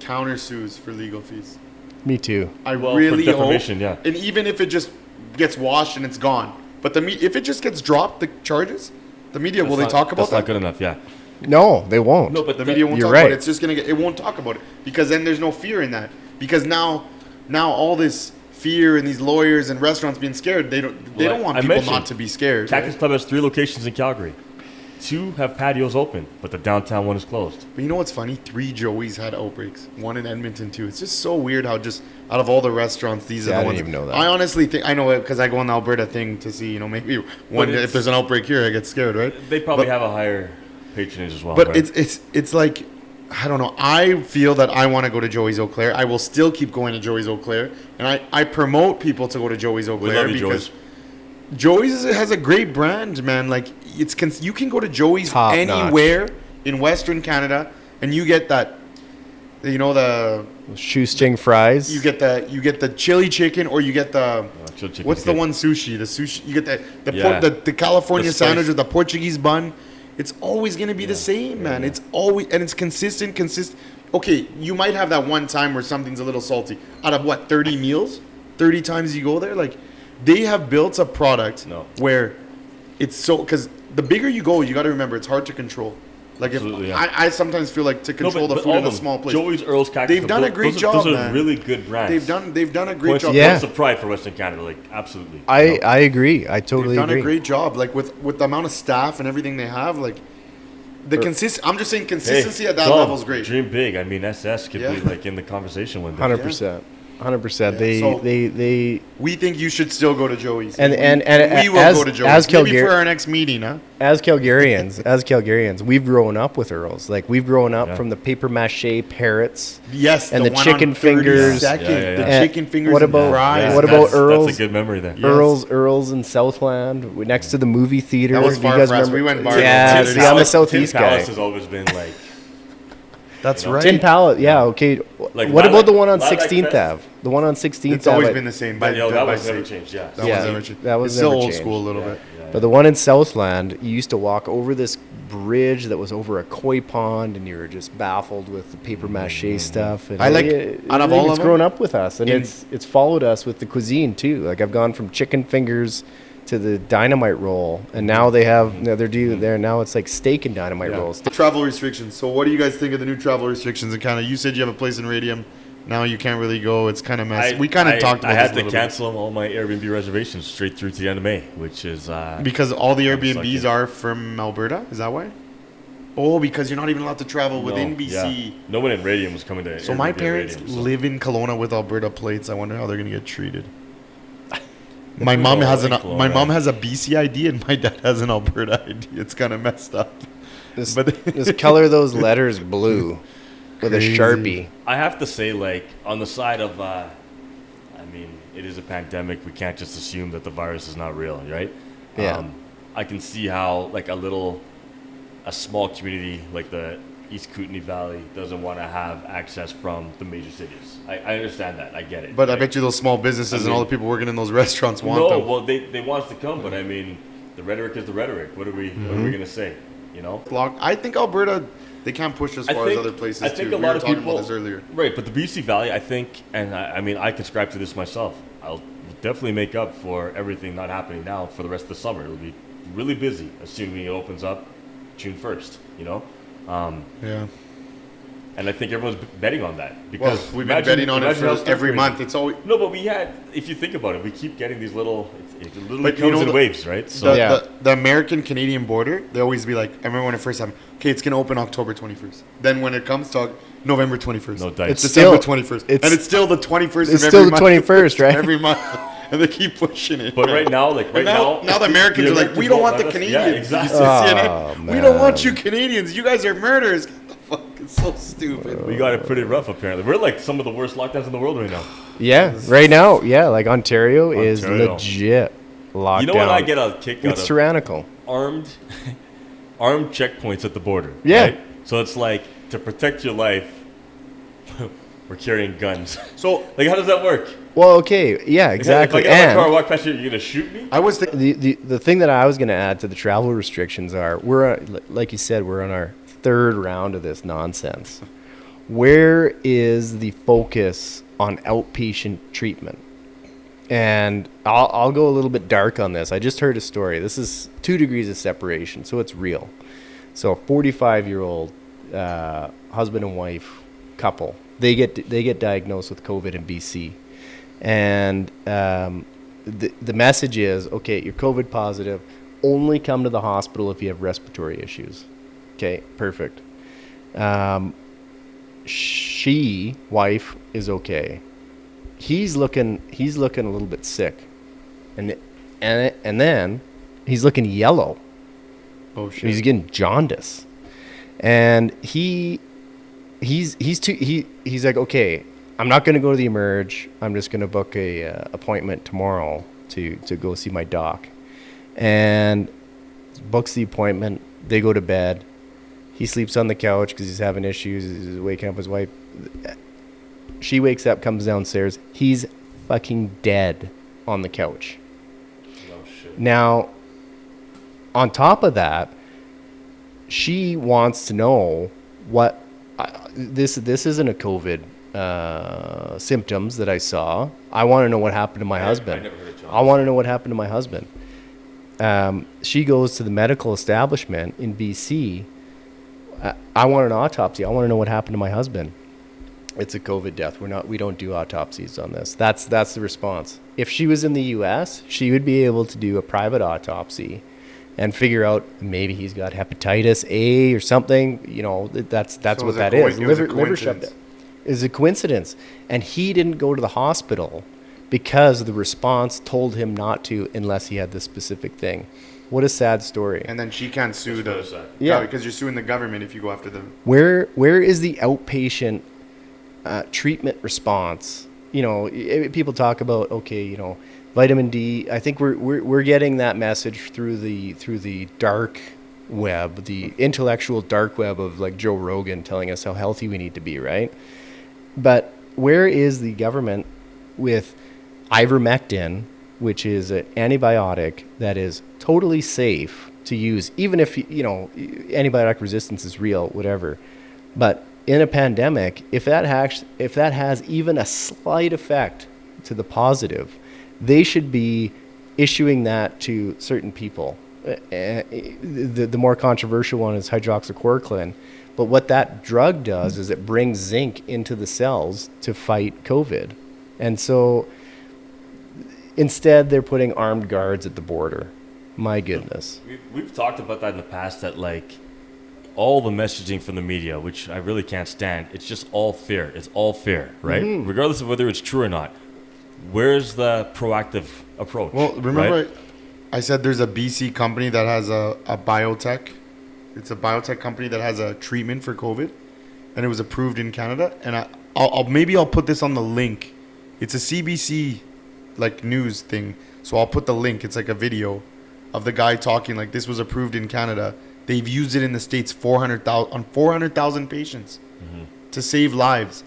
countersues for legal fees. me too. I Well, for really hope. defamation, yeah. And even if it just gets washed and it's gone, but if it just gets dropped, the charges, the media will they talk about That's that? not good enough, yeah. No, they won't. No, but The media won't You're talk about right. it. It's just gonna get. It won't talk about it because then there's no fear in that. Because now all this fear and these lawyers and restaurants being scared, they don't want I people mentioned not to be scared. Cactus Right? Club has 3 locations in Calgary. 2 have patios open, but the downtown one is closed. But you know what's funny? 3 Joey's had outbreaks. 1 in Edmonton too. It's just so weird how just out of all the restaurants, these are the I ones. didn't even know that. I honestly think I know it because I go on the Alberta thing to see, maybe if there's an outbreak here, I get scared, right? They probably have a higher patronage as well. But right? it's like, I don't know. I feel that I want to go to Joey's Eau Claire. I will still keep going to Joey's Eau Claire, and I promote people to go to Joey's Eau Claire because Joey's has a great brand, man. Like you can go to Joey's Top anywhere in Western Canada, and you get that, the shoestring fries. you get the chili chicken, or you get the chili chicken's what's the good. one sushi? The sushi you get Yeah. the California The spice. sandwich with the Portuguese bun. It's always gonna be the same, man. Yeah. It's always and it's consistent. Okay, you might have that one time where something's a little salty. Out of what 30 meals, 30 times you go there, like they have built a product where it's so because the bigger you go, you got to remember it's hard to control. Like Absolutely, if yeah. I sometimes feel like to control the food in a small place. Joey's, Earl's, Cactus. They've done a great job, Those are man. really good brands. They've done a great job. Yeah. Points of pride for Western Canada, like absolutely. I agree. I totally They've done agree. a great job, like with the amount of staff and everything they have, like the I'm just saying consistency at that level is great. Dream big. I mean, SS could be like in the conversation one day. 100%. 100%. So- They We think you should still go to Joey's, And we will as- go to Joey's as maybe Calgary- for our next meeting, huh? as Calgarians, we've grown up with Earls. Like we've grown up from the paper mache parrots. Yes, And the one chicken on fingers. 32nd, Yeah. the And chicken fingers. what and about- fries. what about Earl's? That's a good memory there. Yes. Earls in Southland, next to the movie theater. That was Do you far guys for us. remember? We went bar Yeah, to see, Tin I'm a Palace. Southeast Tin guy. Palace has always been like. That's You know? right. Tin Palace, yeah, okay. Like What about the one on Lilac 16th Fest? Ave? The one on 16th It's always Ave. been the same. But yo, that by was never state. changed. Yeah. That Yeah, was never changed. that was it's still never old changed. school a little bit. But the one in Southland, you used to walk over this bridge that was over a koi pond, and you were just baffled with the paper mache stuff. And I like- out of all it's of them, grown up with us, and in- it's followed us with the cuisine too. Like I've gone from chicken fingers to the dynamite roll, and now they have they're doing there now. It's like steak and dynamite rolls. Travel restrictions. So what do you guys think of the new travel restrictions in Canada? You said you have a place in Radium. Now you can't really go. It's kind of messy. We kind of talked about I had this a to little bit. cancel all my Airbnb reservations straight through to the end of May, which is Because all the I'm Airbnbs sucking. are from Alberta? Is that why? Oh, because you're not even allowed to travel within no, BC. yeah. No one in Radium was coming to. So Airbnb my in parents Radium, so- live in Kelowna with Alberta plates. I wonder how they're gonna get treated. Oh, My mom has Kelowna. a BC ID and my dad has an Alberta ID. It's kind of messed up. Just, But- just color those letters blue with Crazy. a Sharpie. I have to say, like, on the side of, I mean, it is a pandemic. We can't just assume that the virus is not real, right? Yeah. I can see how, like, a small community like the East Kootenay Valley doesn't want to have access from the major cities. I understand that. I get it. But I Like, bet you those small businesses and all the people working in those restaurants want no, them. well, they want us to come, but I mean, the rhetoric is the rhetoric. What are we gonna say? You know? I think Alberta, they can't push as far as other places I think too. a We lot were of talking people, about this earlier. right? But the BC Valley, I think, and I mean, I subscribe to this myself. I'll definitely make up for everything not happening now for the rest of the summer. It'll be really busy, assuming it opens up June 1st. You know, Yeah. and I think everyone's betting on that Well, because we've been betting on it imagine how for every frustrating- month. It's always No, but we had. If you think about it, we keep getting these little. It literally But you comes know in the- waves, right? So Yeah. the American-Canadian border, they always be like, I remember when it first happened, okay, it's going to open October 21st. Then when it comes to November 21st. No dice. It's December still- 21st. it's- and it's still the 21st It's of still every the month. 21st, right? Every month. And they keep pushing it. But right now, like right now the Americans are like, we don't want the Canadians. Yeah, exactly. You see Oh, CNN? We don't want man. you Canadians. You guys are murderers. Get the fuck. It's so stupid. We got it pretty rough, apparently. We're like some of the worst lockdowns in the world right now. Yeah, right now, yeah, like Ontario is Ontario. legit lockdown. You know what I get a kick out It's of? tyrannical. Armed checkpoints at the border. Yeah. Right? So it's like to protect your life, we're carrying guns. So Like, how does that work? Well, okay, yeah, exactly. If I get out of And my car, walk past you, you're gonna shoot me? I was thinking, the thing that I was going to add to the travel restrictions are like you said, we're on our third round of this nonsense. Where is the focus on outpatient treatment? And I'll go a little bit dark on this. I just heard a story. This is 2 degrees of separation, so it's real. So a 45-year-old husband and wife couple, they get diagnosed with COVID in BC. And the message is, okay, you're COVID positive. only come to the hospital if you have respiratory issues. Okay, perfect. Wife is okay. He's looking a little bit sick, and then he's looking yellow. Oh shit. He's getting jaundice, and he's like, okay, I'm not going to go to the Emerge. I'm just going to book a appointment tomorrow to go see my doc, and books the appointment. They go to bed. He sleeps on the couch because he's having issues. He's waking up his wife. She wakes up, comes downstairs. He's fucking dead on the couch. Oh, shit. Now, on top of that, she wants to know what this isn't a COVID symptoms that I saw. I want to know what happened to my husband. I never heard of jaundice. I want to know what happened to my husband. She goes to the medical establishment in BC. I want an autopsy. I want to know what happened to my husband. It's a COVID death. We don't do autopsies on this. That's the response. If she was in the US, she would be able to do a private autopsy and figure out maybe he's got hepatitis A or something. You know, that's So what that is. it was a Liver shoved coincidence. is a coincidence. And he didn't go to the hospital because the response told him not to unless he had this specific thing. What a sad story. And then she can't sue That's the really sad. Yeah. because you're suing the government if you go after them. Where is the outpatient treatment response? You know, people talk about, okay, you know, vitamin D. I think we're getting that message through the dark web, the intellectual dark web of like Joe Rogan telling us how healthy we need to be, right? But where is the government with ivermectin, which is an antibiotic that is totally safe to use, even if, you know, antibiotic resistance is real, whatever. But in a pandemic, if that has even a slight effect to the positive, they should be issuing that to certain people. The more controversial one is hydroxychloroquine. But what that drug does is it brings zinc into the cells to fight COVID. And so instead, they're putting armed guards at the border. My goodness. We've talked about that in the past, that like all the messaging from the media, which I really can't stand, it's just all fear. It's all fear, right? Mm-hmm. Regardless of whether it's true or not. Where's the proactive approach? Well, remember right? I said there's a BC company that has a biotech. It's a biotech company that has a treatment for COVID, and it was approved in Canada. And I'll put this on the link. It's a CBC like news thing, so I'll put the link. It's like a video of the guy talking like this was approved in Canada. They've used it in the States 400,000 patients to save lives.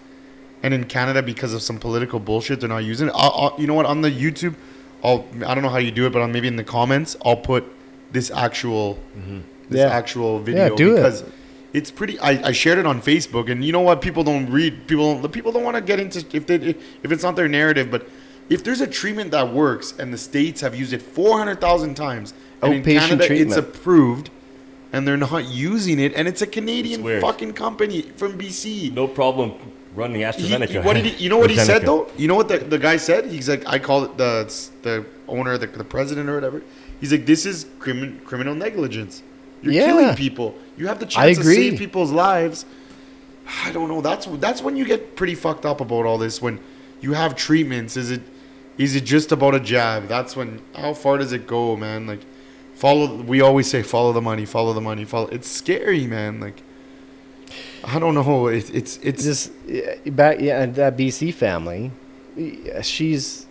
And in Canada, because of some political bullshit, they're not using it. You know what? On the YouTube, I don't know how you do it, but maybe in the comments, I'll put this actual actual video. Yeah, do because it. it's pretty. I shared it on Facebook, and you know what? People don't read. People don't want to get into if it's not their narrative. But if there's a treatment that works, and the States have used it 400,000 times, and in Outpatient Canada treatment. it's approved, and they're not using it, and it's a Canadian weird. fucking company from BC. No problem running AstraZeneca. You know what he said AstraZeneca. though? You know what the guy said? He's like, I call it the owner, the president or whatever. He's like, this is criminal negligence. You're Yeah. killing people. You have the I chance to agree. save people's lives. I don't know. That's when you get pretty fucked up about all this. When you have treatments, is it just about a jab? That's when. How far does it go, man? Like, we always say follow the money, follow the money, follow. It's scary, man. Like, I don't know. It's This back, yeah, and that BC family, she's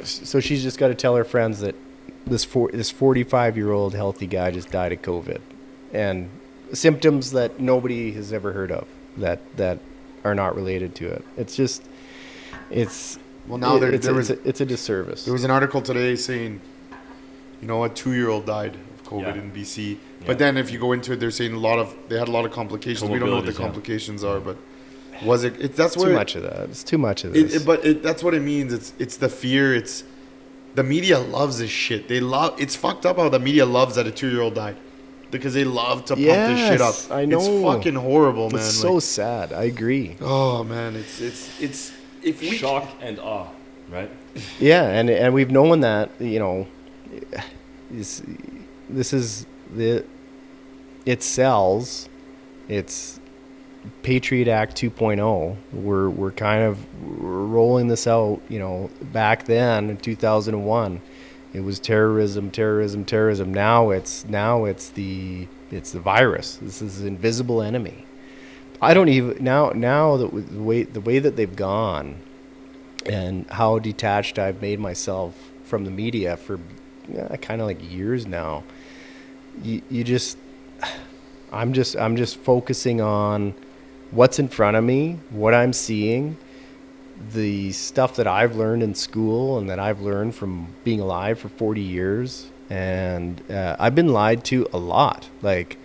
just got to tell her friends that this 45-year-old healthy guy just died of COVID, and symptoms that nobody has ever heard of that are not related to it. It's well now it's there a disservice. was an article today saying, you know, a 2-year-old died of COVID Yeah. in BC. Yeah. But then if you go into it, they're saying they had a lot of complications. We don't know what the Comorbidities, yeah. complications are, but was it? That's Too where much of that. It's too much of this. that's what it means. It's the fear. It's the media loves this shit. It's fucked up how the media loves that a 2-year-old died because they love to pump this shit up. Yes, I know. It's fucking horrible, man. It's so sad. I agree. Oh man, it's if we Shock and awe, right? Yeah, and we've known that, you know, it sells. It's Patriot Act 2.0. We're rolling this out, back then in 2001. It was terrorism. Now it's the virus. This is an invisible enemy. I don't even now the way that they've gone and how detached I've made myself from the media for kind of like years now. I'm just focusing on what's in front of me, what I'm seeing, the stuff that I've learned in school and that I've learned from being alive for 40 years. And I've been lied to a lot. Like,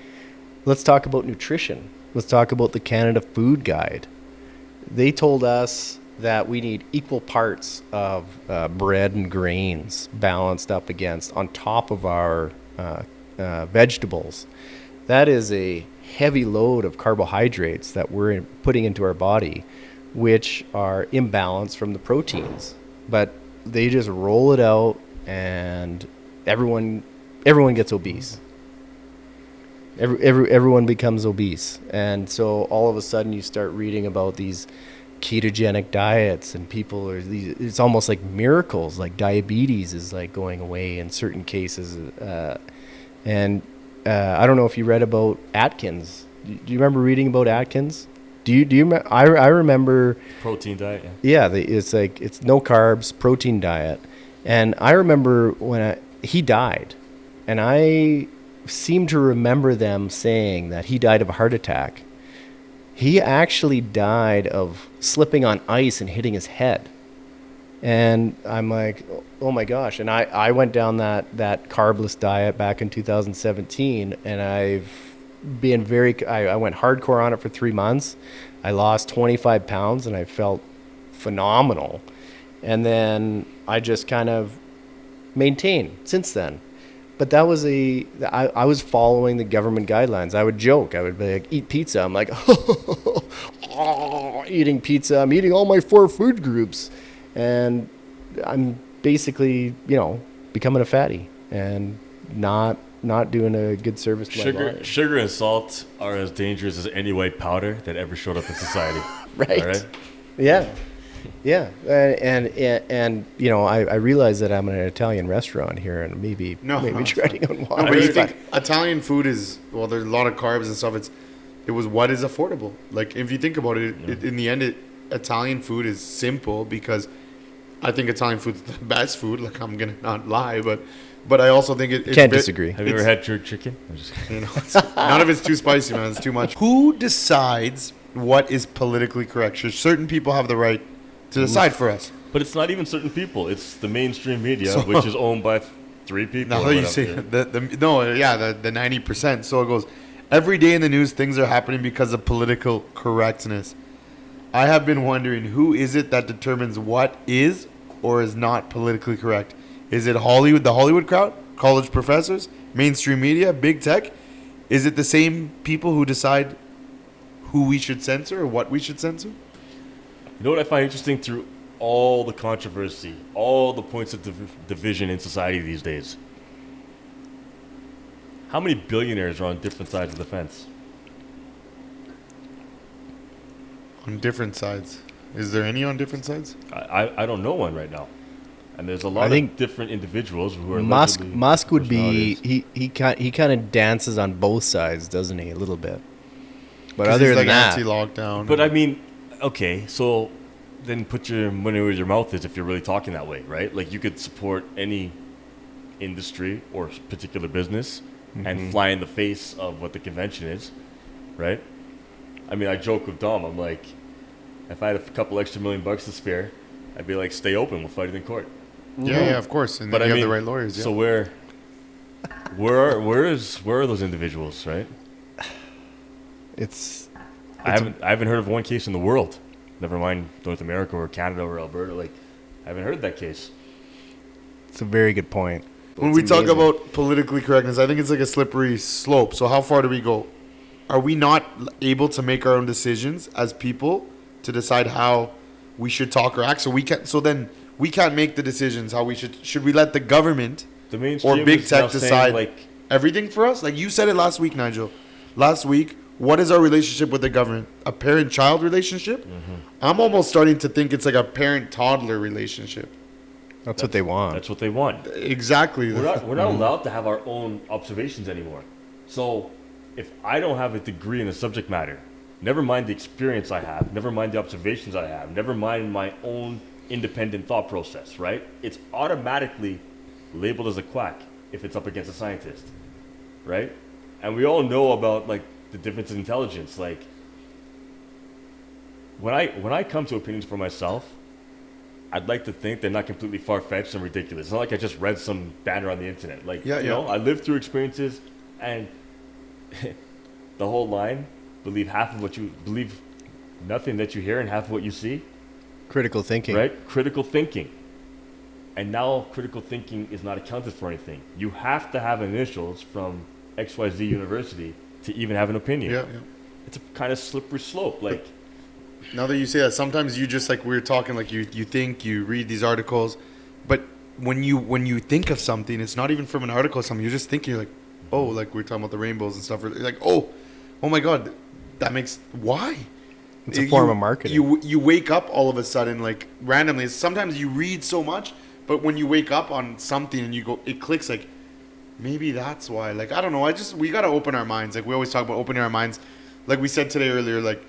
let's talk about nutrition. Let's talk about the Canada Food Guide. They told us that we need equal parts of bread and grains balanced up against on top of our vegetables. That is a heavy load of carbohydrates that we're putting into our body, which are imbalanced from the proteins. But they just roll it out, and everyone gets obese. Everyone becomes obese, and so all of a sudden you start reading about these ketogenic diets, and people are it's almost like miracles, like diabetes is like going away in certain cases. And I don't know if you read about Atkins. Do you remember reading about Atkins? Do you I remember protein diet. Yeah, it's no carbs, protein diet. And I remember when he died, and I seem to remember them saying that he died of a heart attack. He actually died of slipping on ice and hitting his head. And I'm like, oh my gosh. And I went down that carbless diet back in 2017, and I've been I went hardcore on it for 3 months. I lost 25 pounds and I felt phenomenal. And then I just kind of maintained since then. But that was I was following the government guidelines. I would joke. I would be like, eat pizza. I'm like, eating pizza. I'm eating all my 4 food groups. And I'm basically, becoming a fatty and not doing a good service to my body. Sugar and salt are as dangerous as any white powder that ever showed up in society. Right. All right? Yeah. Yeah. And I realize that I'm in an Italian restaurant here, and maybe treading on water. No, but you think Italian food is, well, there's a lot of carbs and stuff. It was what is affordable. Like, if you think about it, in the end, Italian food is simple because I think Italian food is the best food. Like, I'm going to not lie, but I also think it's... Can't disagree. Have you ever had jerk chicken? None of it's too spicy, man. It's too much. Who decides what is politically correct? Should certain people have the right to decide for us? But it's not even certain people. It's the mainstream media, which is owned by 3 people. Now that you say the 90%. So it goes, every day in the news, things are happening because of political correctness. I have been wondering, who is it that determines what is or is not politically correct? Is it Hollywood, the Hollywood crowd, college professors, mainstream media, big tech? Is it the same people who decide who we should censor or what we should censor? You know what I find interesting through all the controversy, all the points of division in society these days? How many billionaires are on different sides of the fence? On different sides. Is there any on different sides? I don't know one right now. And there's a lot of different individuals who are Musk would be he kind of dances on both sides, doesn't he, a little bit? But other than that, anti-lockdown. But I mean, okay, so then put your money where your mouth is if you're really talking that way, right? Like, you could support any industry or particular business and fly in the face of what the convention is, right? I mean, I joke with Dom. I'm like, if I had a couple extra $1 million to spare, I'd be like, stay open. We'll fight it in court. Yeah, of course. And then you have the right lawyers. Yeah. So where are those individuals, right? I haven't heard of one case in the world. Never mind North America or Canada or Alberta. Like, I haven't heard of that case. It's a very good point. When we talk about politically correctness, I think it's like a slippery slope. So how far do we go? Are we not able to make our own decisions as people to decide how we should talk or act? So then we can't make the decisions how we should we let the government the mainstream or big tech decide everything for us. Like you said it last week, Nigel. Last week, what is our relationship with the government? A parent-child relationship? Mm-hmm. I'm almost starting to think it's like a parent-toddler relationship. That's what they want. That's what they want. Exactly. We're not allowed to have our own observations anymore. So if I don't have a degree in the subject matter, never mind the experience I have, never mind the observations I have, never mind my own independent thought process, right? It's automatically labeled as a quack if it's up against a scientist, right? And we all know about like the difference in intelligence. Like when I come to opinions for myself, I'd like to think they're not completely far-fetched and ridiculous. It's not like I just read some banner on the internet. Like, you know, I lived through experiences, and the whole line, believe nothing that you hear and half of what you see. Critical thinking. Right? Critical thinking. And now critical thinking is not accounted for anything. You have to have initials from XYZ University to even have an opinion. Yeah. It's a kind of slippery slope. Like, now that you say that, sometimes you just like we were talking, like you think, you read these articles, but when you think of something, it's not even from an article or something. You're just thinking, you're like, oh, like we're talking about the rainbows and stuff. You're like, oh my God, that makes why? It's a form of marketing. You wake up all of a sudden, like randomly. Sometimes you read so much, but when you wake up on something and you go, it clicks. Like maybe that's why. Like I don't know. We gotta open our minds. Like we always talk about opening our minds. Like we said today earlier, like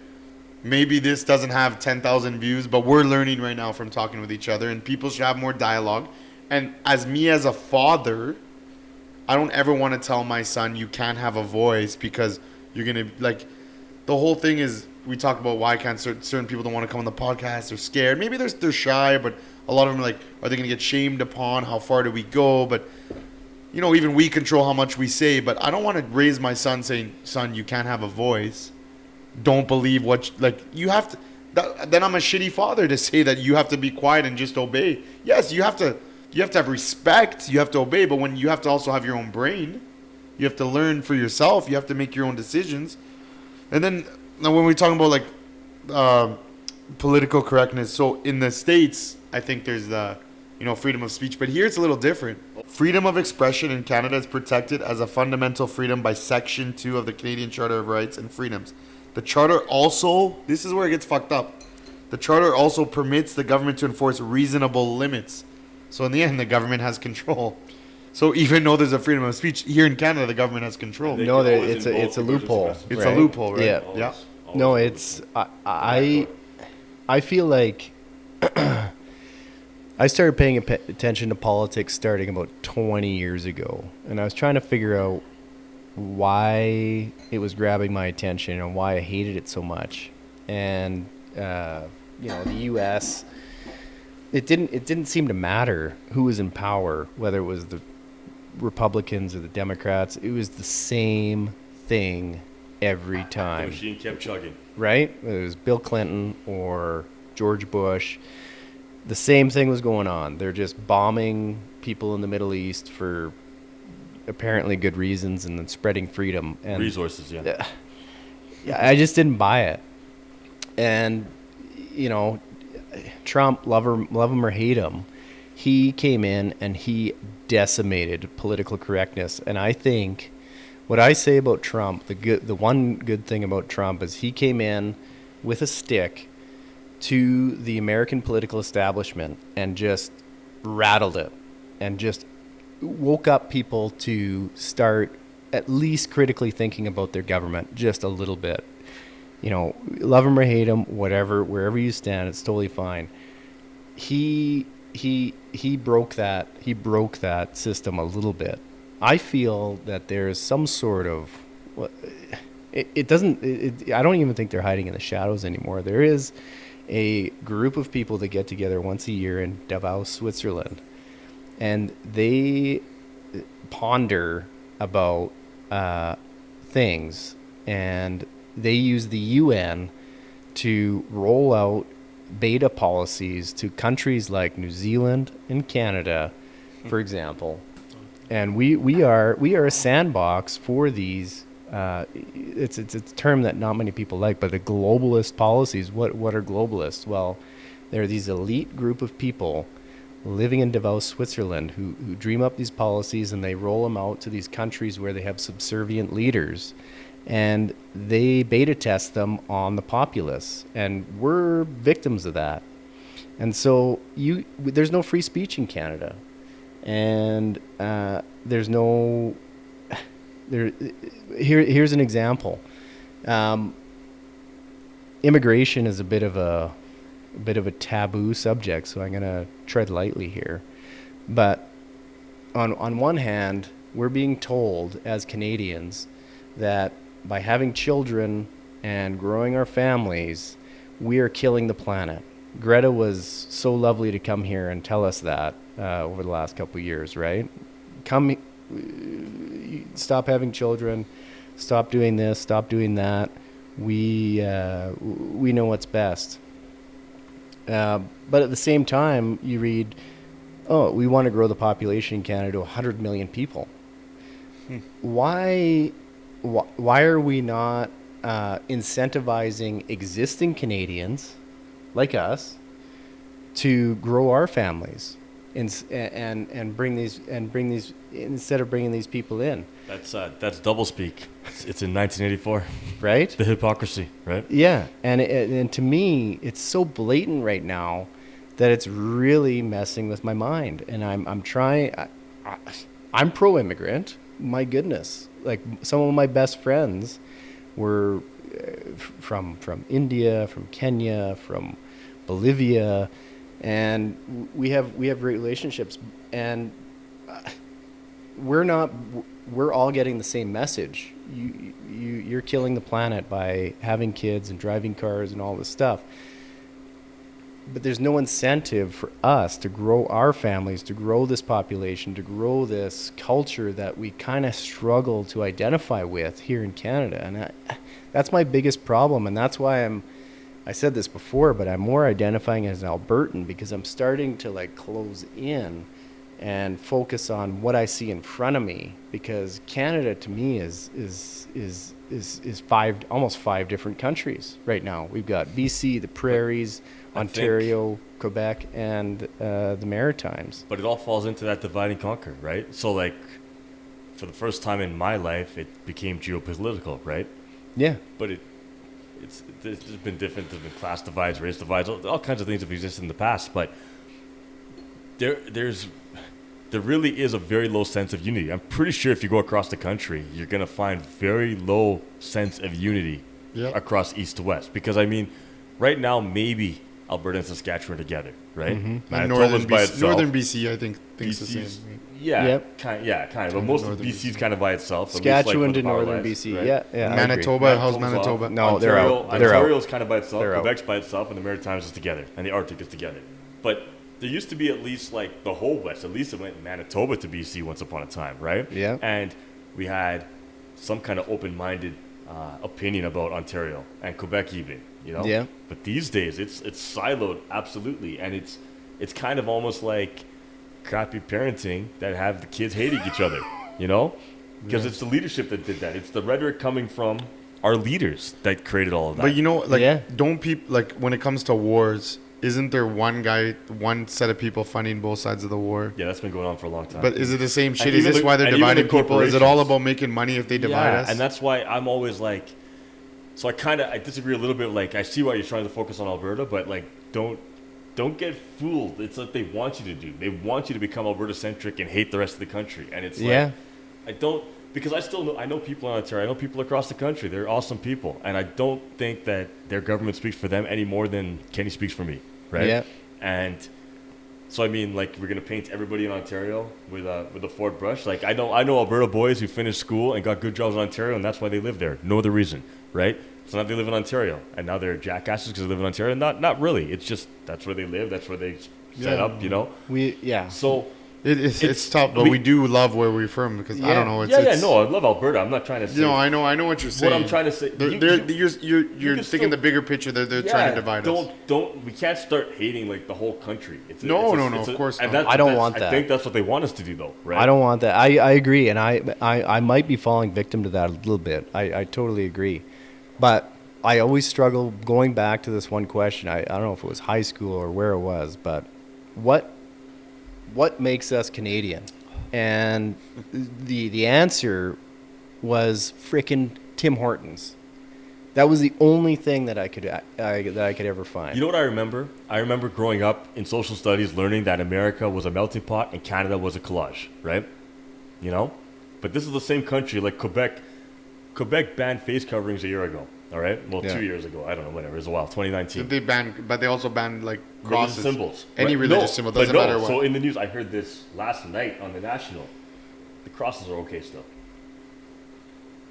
maybe this doesn't have 10,000 views, but we're learning right now from talking with each other, and people should have more dialogue. And as a father, I don't ever want to tell my son you can't have a voice because you're gonna like. The whole thing is we talk about why can't certain people don't want to come on the podcast. They're scared. Maybe they're shy, but a lot of them are like, are they gonna get shamed upon? How far do we go? But you know, even we control how much we say. But I don't want to raise my son saying, "Son, you can't have a voice. Don't believe what you have to." Then I'm a shitty father to say that you have to be quiet and just obey. Yes, you have to have respect. You have to obey, but when you have to also have your own brain, you have to learn for yourself. You have to make your own decisions. And then when we're talking about like political correctness, so in the States, I think there's the freedom of speech, but here it's a little different. Freedom of expression in Canada is protected as a fundamental freedom by Section 2 of the Canadian Charter of Rights and Freedoms. The Charter also, this is where it gets fucked up. The Charter also permits the government to enforce reasonable limits. So in the end, the government has control. So even though there's a freedom of speech, here in Canada, the government has control. No, it's a loophole. It's a loophole, right? Yeah. Always. No, it's I feel like I started paying attention to politics starting about 20 years ago, and I was trying to figure out why it was grabbing my attention and why I hated it so much. And the U.S. It didn't seem to matter who was in power, whether it was the Republicans or the Democrats. It was the same thing every time. The machine kept chugging. Right? It was Bill Clinton or George Bush. The same thing was going on. They're just bombing people in the Middle East for apparently good reasons and then spreading freedom and resources. Yeah, I just didn't buy it. And Trump, love him or hate him, he came in and he decimated political correctness. And I think what I say about Trump, the one good thing about Trump is he came in with a stick to the American political establishment and just rattled it and just woke up people to start at least critically thinking about their government just a little bit. Love him or hate him, whatever, wherever you stand, it's totally fine. He broke that. He broke that system a little bit. I feel that there's some sort of I don't even think they're hiding in the shadows anymore. There is a group of people that get together once a year in Davos, Switzerland, and they ponder about things, and they use the UN to roll out beta policies to countries like New Zealand and Canada, for example. And we are a sandbox for these. It's a term that not many people like, but the globalist policies. What are globalists? Well, they're these elite group of people living in Davos, Switzerland, who dream up these policies and they roll them out to these countries where they have subservient leaders, and they beta test them on the populace, and we're victims of that. And so there's no free speech in Canada, and there's no here's an example. Immigration is a bit of a taboo subject, so I'm going to tread lightly here. But on one hand, we're being told as Canadians that by having children and growing our families, we are killing the planet. Greta was so lovely to come here and tell us that over the last couple of years, right? Stop having children, stop doing this, stop doing that. We know what's best. But at the same time, you read, oh, we want to grow the population in Canada to 100 million people. Why are we not incentivizing existing Canadians like us to grow our families and bring these instead of bringing these people in? That's doublespeak. It's in 1984, right? The hypocrisy, right? Yeah, and to me, it's so blatant right now that it's really messing with my mind. And I'm trying. I'm pro-immigrant. My goodness, like some of my best friends were from India, from Kenya, from Bolivia, and we have great relationships, and we're all getting the same message. You're killing the planet by having kids and driving cars and all this stuff. But there's no incentive for us to grow our families, to grow this population, to grow this culture that we kind of struggle to identify with here in Canada. And that's my biggest problem. And that's why I said this before, but I'm more identifying as an Albertan because I'm starting to like close in and focus on what I see in front of me, because Canada to me is almost five different countries right now. We've got BC, the prairies, Ontario, Quebec, and the Maritimes. But it all falls into that divide and conquer, right? So like for the first time in my life, it became geopolitical, right? Yeah. But it's been different. There's been class divides, race divides, all kinds of things have existed in the past. But there really is a very low sense of unity. I'm pretty sure if you go across the country, you're going to find very low sense of unity across east to west. Because, I mean, right now, maybe Alberta and Saskatchewan are together, right? Mm-hmm. And Northern BC, I think, thinks the same. Yeah, yep. kind of. But most of BC's kind of by itself. Saskatchewan to Northern BC, right? Yeah. Manitoba, how's Manitoba? No, they're out. Ontario's kind of by itself, Quebec's by itself, and the Maritimes is together, and the Arctic is together. But there used to be at least like the whole West. At least it went Manitoba to BC once upon a time, right? Yeah. And we had some kind of open-minded opinion about Ontario and Quebec even, you know? Yeah. But these days, it's siloed, absolutely. And it's kind of almost like crappy parenting that have the kids hating each other, you know? Because it's the leadership that did that. It's the rhetoric coming from our leaders that created all of that. But you know, like, don't people, like, when it comes to wars, isn't there one set of people funding both sides of the war? Yeah, that's been going on for a long time. But is it the same shit? Is this why they're dividing people? Is it all about making money if they divide us? And that's why I'm always like, so I disagree a little bit. Like, I see why you're trying to focus on Alberta, but like, don't get fooled. It's what they want you to do. They want you to become Alberta-centric and hate the rest of the country. And it's because I know people in Ontario. I know people across the country. They're awesome people. And I don't think that their government speaks for them any more than Kenny speaks for me. Right? Yeah. And so I mean, like, we're gonna paint everybody in Ontario with a Ford brush. Like, I know Alberta boys who finished school and got good jobs in Ontario, and that's why they live there. No other reason, right? So now they live in Ontario, and now they're jackasses because they live in Ontario. Not really. It's just that's where they live. That's where they set up. You know. So. It's tough, but we do love where we're from because I don't know. No, I love Alberta. I'm not trying to say. No, I know what you're saying. What I'm trying to say, you're thinking the bigger picture. They're trying to divide us. We can't start hating like the whole country. No, of course not. I don't want that. I think that's what they want us to do, though, right? I don't want that. I agree, and I might be falling victim to that a little bit. I totally agree, but I always struggle going back to this one question. I don't know if it was high school or where it was, but what what makes us Canadian? And the answer was frickin' Tim Hortons. That was the only thing that I could ever find. You know what I remember? I remember growing up in social studies learning that America was a melting pot and Canada was a collage, right? You know? But this is the same country, like Quebec. Quebec banned face coverings a year ago, all right? Well, 2 years ago. I don't know, whatever. It was a while, 2019. They banned, but they also banned, like, crosses. Religious symbols. Any religious symbol, doesn't matter what. So in the news, I heard this last night on the National. The crosses are okay still.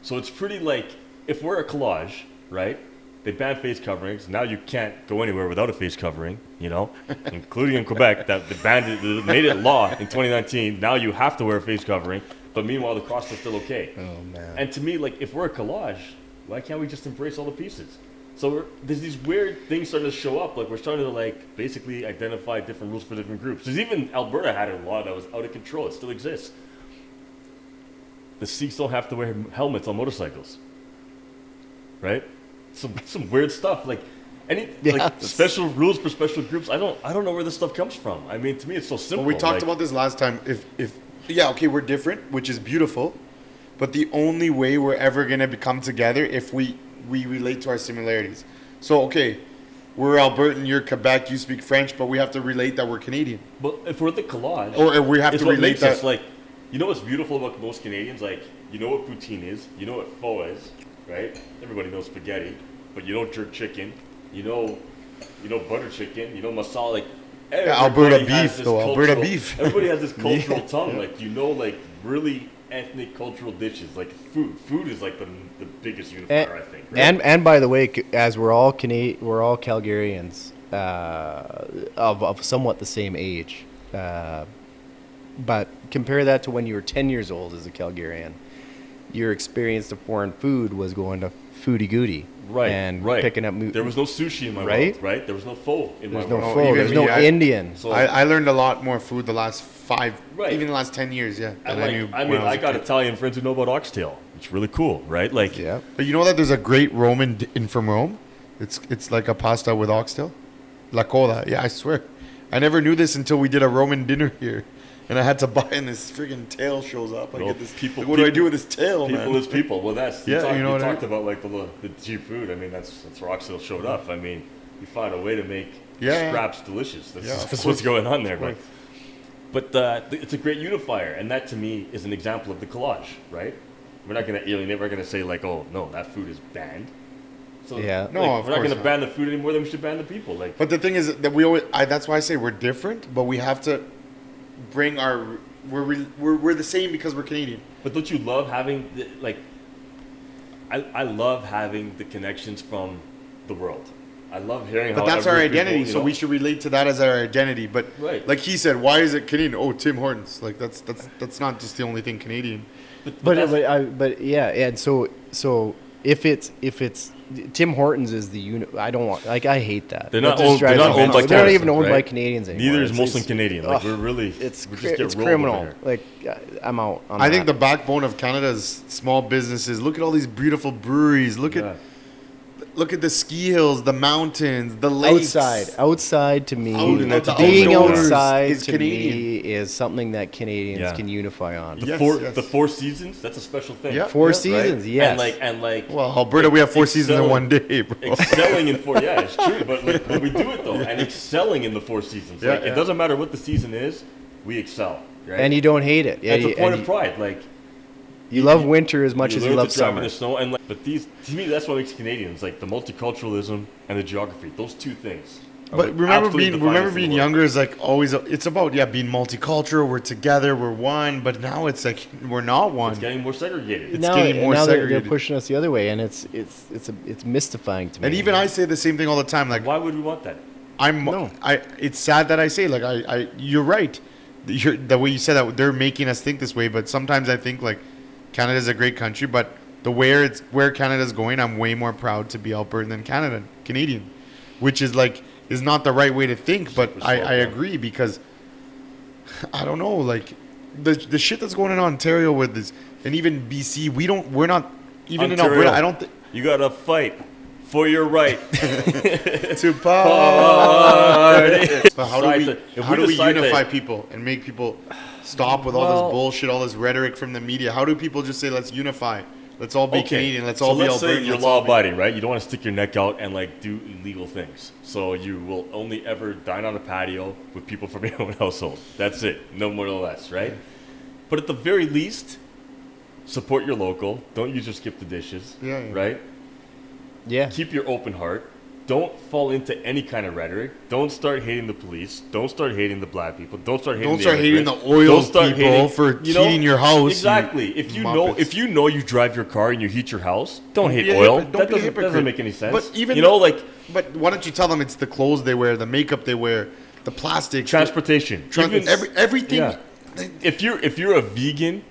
So it's pretty like, if we're a collage, right? They banned face coverings. Now you can't go anywhere without a face covering, you know, including in Quebec. That they banned it, they made it law in 2019. Now you have to wear a face covering. But meanwhile, the cross is still okay. Oh, man. And to me, like, if we're a collage, why can't we just embrace all the pieces? So there's these weird things starting to show up. Like, we're starting to, like, basically identify different rules for different groups. There's even Alberta had a law that was out of control. It still exists. The Sikhs don't have to wear helmets on motorcycles. Right? Some weird stuff. Like, like special rules for special groups. I don't know where this stuff comes from. I mean, to me, it's so simple. Well, we talked about this last time. If we're different, which is beautiful, but the only way we're ever gonna come together if we relate to our similarities. So okay, we're Albertan, you're Quebec, you speak French, but we have to relate that we're Canadian. But if we're the collage, or we have to relate that. Us, like, you know what's beautiful about most Canadians? Like, you know what poutine is, you know what pho is, right? Everybody knows spaghetti, but you know jerk chicken, you know butter chicken, you know masala. Like, Alberta beef, though. Alberta beef. Everybody has this cultural tongue. Like, you know, like, really ethnic cultural dishes. Like, food is like the biggest unifier, I think. Right? And by the way, as we're all Calgarians of somewhat the same age, but compare that to when you were 10 years old as a Calgarian. Your experience of foreign food was going to Foodie Goody. And picking up... There was no sushi in my world, right? There was no pho in my world. There's no pho. There's no Indian. So I learned a lot more food the last 5, even the last 10 years, I got Italian friends who know about oxtail. It's really cool, right? Like, yeah. But you know that there's a great Roman in from Rome? It's like a pasta with oxtail. La coda. Yeah, I swear. I never knew this until we did a Roman dinner here. And I had to buy, and this friggin' tail shows up. I get this. What do I do with this tail, man? People is people. Well, that's you talked about like the cheap food. I mean, that's where oxtail showed up. I mean, you find a way to make scraps delicious. That's what's going on there. But it's a great unifier, and that to me is an example of the collage, right? We're not going to alienate. We're going to say like, oh no, that food is banned. So yeah, no, we're not going to ban the food anymore. Then we should ban the people. Like, but the thing is that we always. That's why I say we're different, but we have to bring our. We're the same because we're Canadian. But don't you love having I love having the connections from the world. I love hearing. But that's our identity, so we should relate to that as our identity. But like he said, why is it Canadian? Oh, Tim Hortons. Like that's not just the only thing Canadian. But yeah, and so if it's Tim Hortons is the I don't want, like, I hate that. They're not owned by they're not even owned by Canadians anymore. Neither is Muslim Canadian. Like, it's criminal. Like, I'm out on that. I think the backbone of Canada is small businesses. Look at all these beautiful breweries. Look at the ski hills, the mountains, the lakes. Outside to me, being outside is to Canadian. me is something that Canadians can unify on. The Four Seasons, that's a special thing. Yeah. Four Seasons, yes. And like well, Alberta, we have 4 seasons in one day, bro. Excelling in four, yeah, it's true. But we do it though, and excelling in the 4 seasons. Like, it doesn't matter what the season is, we excel. Right? And you don't hate it. It's a point of pride. Like, you love winter as much as you love summer. In the snow, and but to me, that's what makes Canadians, like the multiculturalism and the geography. Those two things. But remember being younger is like always. It's about being multicultural. We're together. We're one. But now it's like we're not one. It's getting more segregated. Now they're pushing us the other way, and it's mystifying to me. And even I say the same thing all the time. Like, why would we want that? It's sad that I say like you're right. The way you said that, they're making us think this way. But sometimes I think like Canada's a great country, but where Canada's going, I'm way more proud to be Albertan than Canadian, which is not the right way to think. But I agree, because I don't know, like the shit that's going on in Ontario with this, and even BC, we're not even Ontario, in Alberta. I don't think you gotta fight for your right to party. But how do we decide unify that- people and make people stop with all Well- this bullshit, all this rhetoric from the media? How do people just say, let's unify? Let's all be Canadian. Let's all be let's Albertan. say you're let's all be-" law-abiding, right? You don't want to stick your neck out and like do illegal things. So you will only ever dine on a patio with people from your own household. That's it. No more or less, right? Yeah. But at the very least, support your local. Don't use or skip the dishes, Yeah, yeah. right? Yeah. Keep your open heart. Don't fall into any kind of rhetoric. Don't start hating the police. Don't start hating the black people. Don't start hating the immigrants. oil Don't start people for heating your house. Exactly. If you know, Muppets. if you know you drive your car and you heat your house, don't hate be a oil. hypocrite. Don't be a That hypocrite. doesn't make any sense. But even But why don't you tell them it's the clothes they wear, the makeup they wear, the plastics, transportation. Even- everything. Yeah. If you're a vegan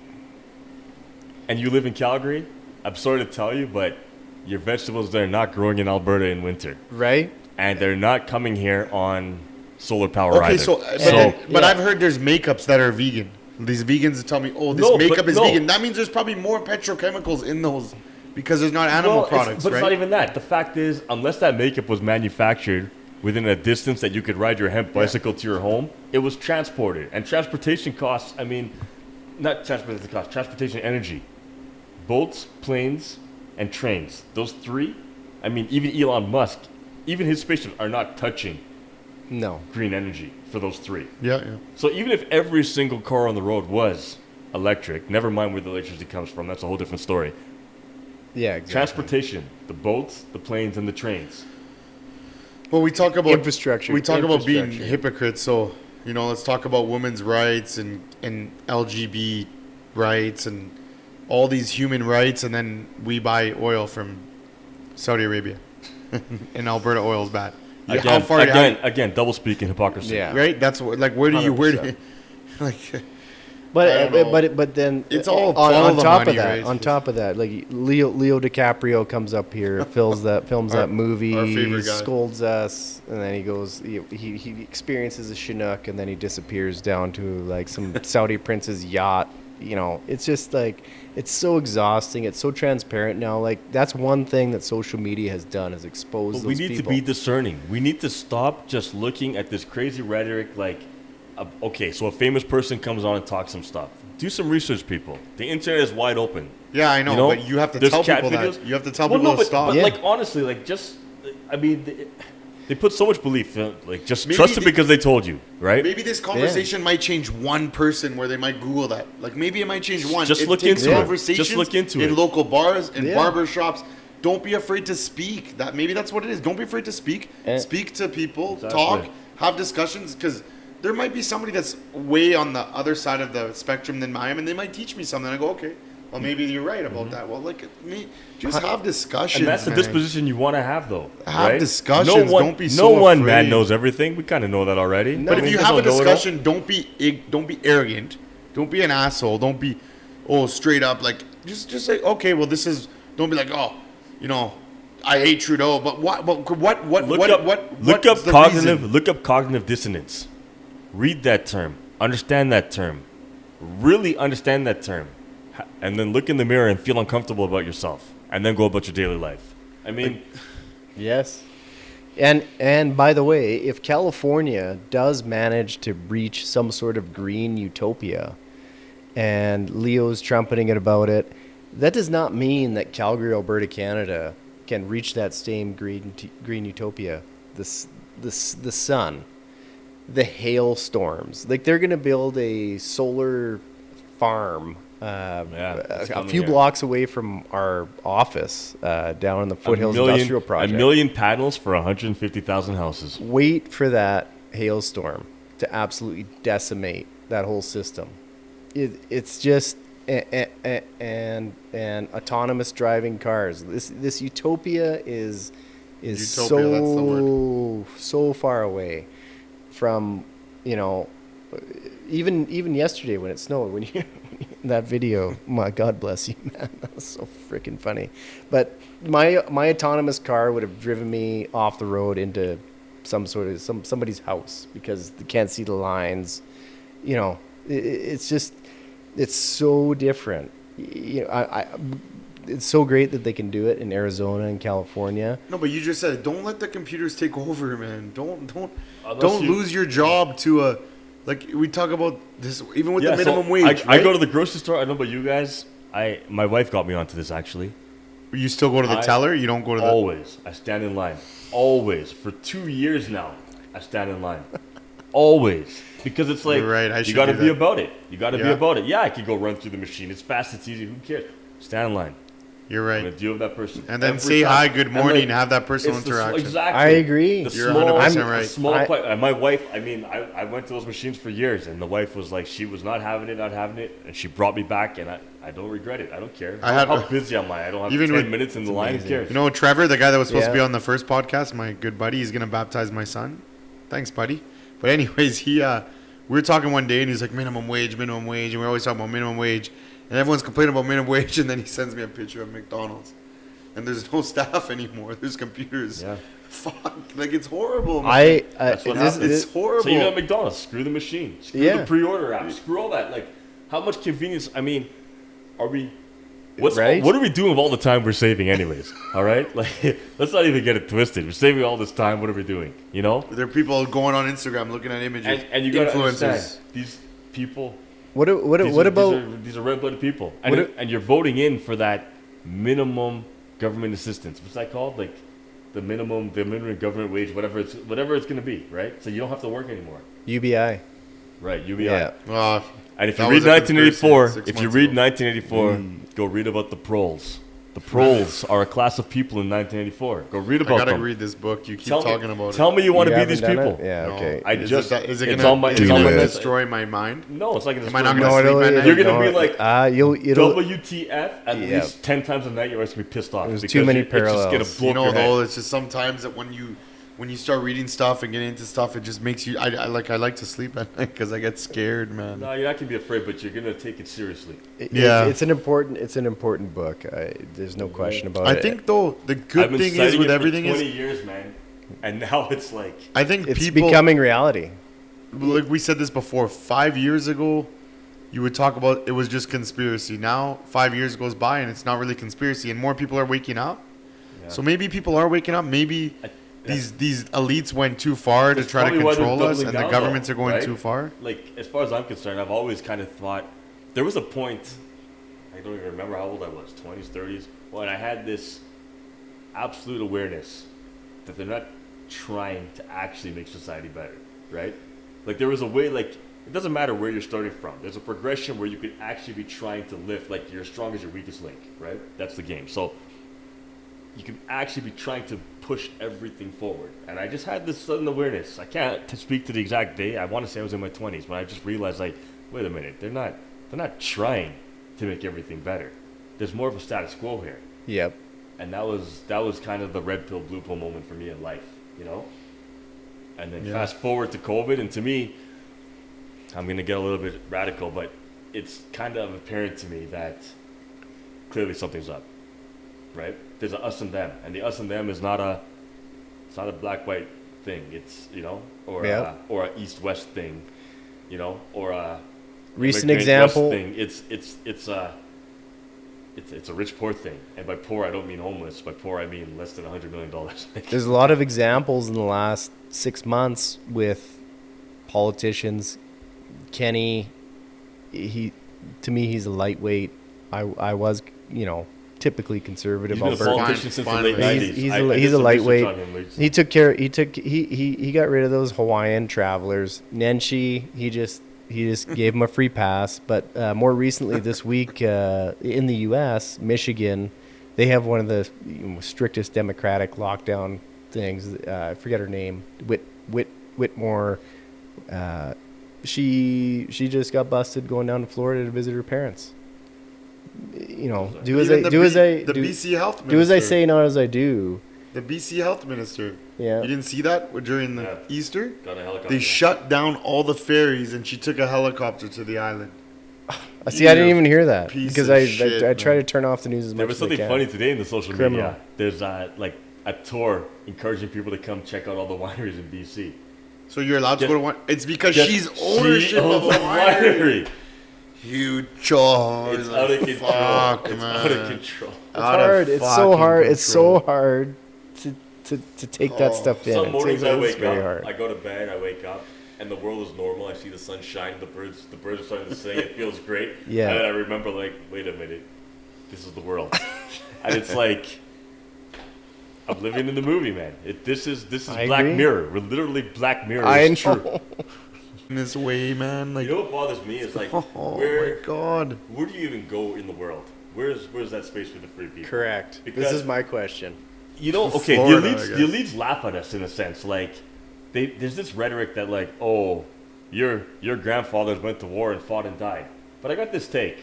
and you live in Calgary, I'm sorry to tell you, but your vegetables they're not growing in Alberta in winter, Right? and they're not coming here on solar power Okay, either. but I've heard there's makeups that are vegan. These vegans tell me, oh, this No, makeup but is no. vegan. That means there's probably more petrochemicals in those because there's not animal products, but right? it's not even that. The fact is, unless that makeup was manufactured within a distance that you could ride your hemp bicycle to your home, it was transported. And transportation costs, I mean, not transportation costs, transportation energy. Boats, planes, and trains. Those three, I mean, even Elon Musk, even his spaceships are not touching No. green energy for those three. Yeah. So even if every single car on the road was electric, never mind where the electricity comes from, that's a whole different story. Yeah, exactly. Transportation, the boats, the planes, and the trains. Well, we talk about Infrastructure. We talk about being Infrastructure. hypocrites. So let's talk about women's rights and LGBT rights and all these human rights, and then we buy oil from Saudi Arabia, and Alberta oil is bad. Again, double speak and hypocrisy. Yeah. Right? That's what. Like, where do you 100%. like? But I don't know. but then It's all on the top money, of that, right? on top of that, like Leo DiCaprio comes up here, films that Our movie, favorite guy. scolds us, and then he goes, he experiences a Chinook, and then he disappears down to like some Saudi prince's yacht. It's just like it's so exhausting. It's so transparent now. Like that's one thing that social media has done is expose But those we need people. to be discerning. We need to stop just looking at this crazy rhetoric like, okay, so a famous person comes on and talks some stuff. Do some research, people. The internet is wide open. Yeah, I know, but you have to There's tell cat people videos. that. You have to tell Well, people no, to stop. But Yeah. like honestly, like just, I mean, they put so much belief. Like just Maybe trust it they- because they told you, right? Maybe this conversation might change one person where they might Google that. Like maybe it might change one. Just It look takes into it. conversations Just look into in it. local bars and Yeah. barber shops. Don't be afraid to speak. Maybe that's what it is. Don't be afraid to speak. And- Speak to people. Exactly. Talk. Have discussions because there might be somebody that's way on the other side of the spectrum than I am, and they might teach me something. I go, okay, well maybe you're right about that. Well, like me, just have discussions. And that's the man. disposition you want to have, though. Have right? discussions. No one, Don't be no so one man afraid. knows everything. We kind of know that already. No. But if I mean, you guys have a don't know it all. discussion, don't be arrogant. Don't be an asshole. Don't be straight up like just say okay. Well, this is. Don't be like I hate Trudeau. But what Look up cognitive dissonance. Read that term. Understand that term. Really understand that term. And then look in the mirror and feel uncomfortable about yourself. And then go about your daily life. I mean, Yes. And by the way, if California does manage to reach some sort of green utopia, and Leo's trumpeting it about it, that does not mean that Calgary, Alberta, Canada can reach that same green utopia. The sun, the hailstorms, like they're going to build a solar farm it's a coming few here. blocks away from our office down in the Foothills Industrial Project. A million panels for 150,000 houses. Wait for that hailstorm to absolutely decimate that whole system. It's just and autonomous driving cars. This utopia is Utopia, that's the so far away from even yesterday when it snowed, when you that video, my God bless you, man, that was so freaking funny. But my autonomous car would have driven me off the road into somebody's house because they can't see the lines. It's just it's so different. it's so great that they can do it in Arizona and California. No, but you just said don't let the computers take over, man. Don't Unless you- lose your job to a like we talk about this even with Yeah, the minimum so wage. I right? go to the grocery store. I don't know about you guys. My wife got me onto this actually. You still go to the teller? You don't go to the Always. I stand in line. Always. For 2 years now, I stand in line. Always. Because it's like, You're right, I you should got to do be that. about it. You got to be Yeah. about it. Yeah, I could go run through the machine. It's fast, it's easy. Who cares? Stand in line. You're I'm going right. to deal with that person. And then every say time. hi, good And, morning, like, have that personal it's the interaction. exactly. I agree. The You're small, 100% right. the small I- and my wife, I mean, I went to those machines for years, and the wife was like, she was not having it, and she brought me back, and I don't regret it. I don't care. I had- how busy am I? I don't have Even 10 with- minutes in the line. Who amazing. cares? You know, Trevor, the guy that was supposed to be Yeah. on the first podcast, my good buddy, he's gonna baptize my son. Thanks, buddy. But anyways, we were talking one day, and he's like minimum wage, and we're always talking about minimum wage, and everyone's complaining about minimum wage, and then he sends me a picture of McDonald's, and there's no staff anymore. There's computers. Yeah. Fuck, like it's horrible. Man. That's what this- happens. It's horrible. So even at McDonald's, screw the machine, screw Yeah. the pre-order app, screw all that. Like, how much convenience? I mean, are we? What are we doing with all the time we're saving, anyways? All right, like let's not even get it twisted. We're saving all this time. What are we doing? You know? There are people going on Instagram looking at images. And you gotta influencers. understand these people. What about these are red-blooded people, and you're voting in for that minimum government assistance. What's that called? Like the minimum government wage, whatever it's going to be, right? So you don't have to work anymore, UBI? right? UBI. Yeah. And if That you read was a conspiracy 1984, 6 if you months read ago. 1984, go read about the proles. The proles are a class of people in 1984. Go read I about gotta them. read this book. You keep Tell talking me, about tell it. me you want to be haven't these done people. it? Yeah. No. Okay. I Is just it it's gonna, on my is it's it on my gonna list. destroy my mind? No, it's not gonna Am I destroy not my gonna mind. sleep at night? You're gonna be like it'll WTF at Yeah. least 10 times a night. You're always gonna be pissed off. There's because too many it's just gonna parallels. blow You know, up your head. though, it's just sometimes that when you start reading stuff and getting into stuff, it just makes you. I like to sleep at night because I get scared, man. No, you're not gonna be afraid, but you're gonna take it seriously. Yeah. It's an important book. There's no question about it. I think though the I've good been thing is citing with it everything for 20 is years, man, and now it's like I think it's people becoming reality. like we said this before. 5 years ago, you would talk about it was just conspiracy. Now 5 years goes by and it's not really conspiracy, and more people are waking up. Yeah. So maybe people are waking up. Maybe these elites went too far to That's try to probably why they're control us, doubling and the down, governments though, are going right? too far. like as far as I'm concerned, I've always kind of thought there was a point. I don't even remember how old I was, 20s, 30s, when I had this absolute awareness that they're not trying to actually make society better, right? Like there was a way, like it doesn't matter where you're starting from. There's a progression where you could actually be trying to lift, like you're as strong as your weakest link, right? That's the game. So you can actually be trying to push everything forward. And I just had this sudden awareness. I can't speak to the exact day. I want to say I was in my 20s, but I just realized, like, wait a minute, they're not trying to make everything better. There's more of a status quo here. Yep. And that was kind of the red pill, blue pill moment for me in life, you know? And then Yeah. fast forward to COVID, and to me, I'm going to get a little bit radical, but it's kind of apparent to me that clearly something's up, right? There's a us and them, and the us and them is not a black-white thing. It's, you know, or Yeah. or a east-west thing, you know, or a Recent immigrant West example. thing. It's a rich poor thing, and by poor I don't mean homeless. By poor I mean less than $100 million. There's a lot of examples in the last 6 months with politicians. Kenny, to me, he's a lightweight. I was, typically conservative. He's been a Alberta. politician since the late Finally. 90s. He's I a did some research lightweight. on him recently. He took care. He got rid of those Hawaiian travelers. Nenshi, he just gave him a free pass. But more recently this week in the U.S., Michigan, they have one of the strictest Democratic lockdown things. I forget her name. Whitmore. She just got busted going down to Florida to visit her parents. Do as Even I the do as I the do, BC health minister. do as I say, not as I do. The BC health minister. Yeah. You didn't see that during the Yeah. Easter? Got a helicopter. They shut down all the ferries, and she took a helicopter to the island. See, I didn't even hear that Piece because of I shit, try to man. turn off the news as There much was as I something can. funny today in the social Criminal. media. There's like a tour encouraging people to come check out all the wineries in BC. So you're allowed to Just- go to one. It's because Just she's she ownership of owns a winery. Huge jaws. It's out of control. Fuck, It's man. out of control. It's hard. It's so fucking hard. It's so control. hard to take that stuff in. Some It's- mornings I it's wake very up, hard. I go to bed, I wake up, and the world is normal. I see the sun shine, the birds are starting to sing. It feels great. Yeah. And then I remember, like, wait a minute, this is the world, and it's like I'm living in the movie, man. This is I Black agree. Mirror. We're literally Black Mirror. I It's know. true. In this way, man. Like, You know what bothers me is like, oh where my god. do you even go in the world? Where's that space for the free people? Correct. Because- This is my question. You know, okay, Florida, the I elites, guess. the elites laugh at us in a sense. Like, there's this rhetoric that like, oh, your grandfathers went to war and fought and died. But I got this take.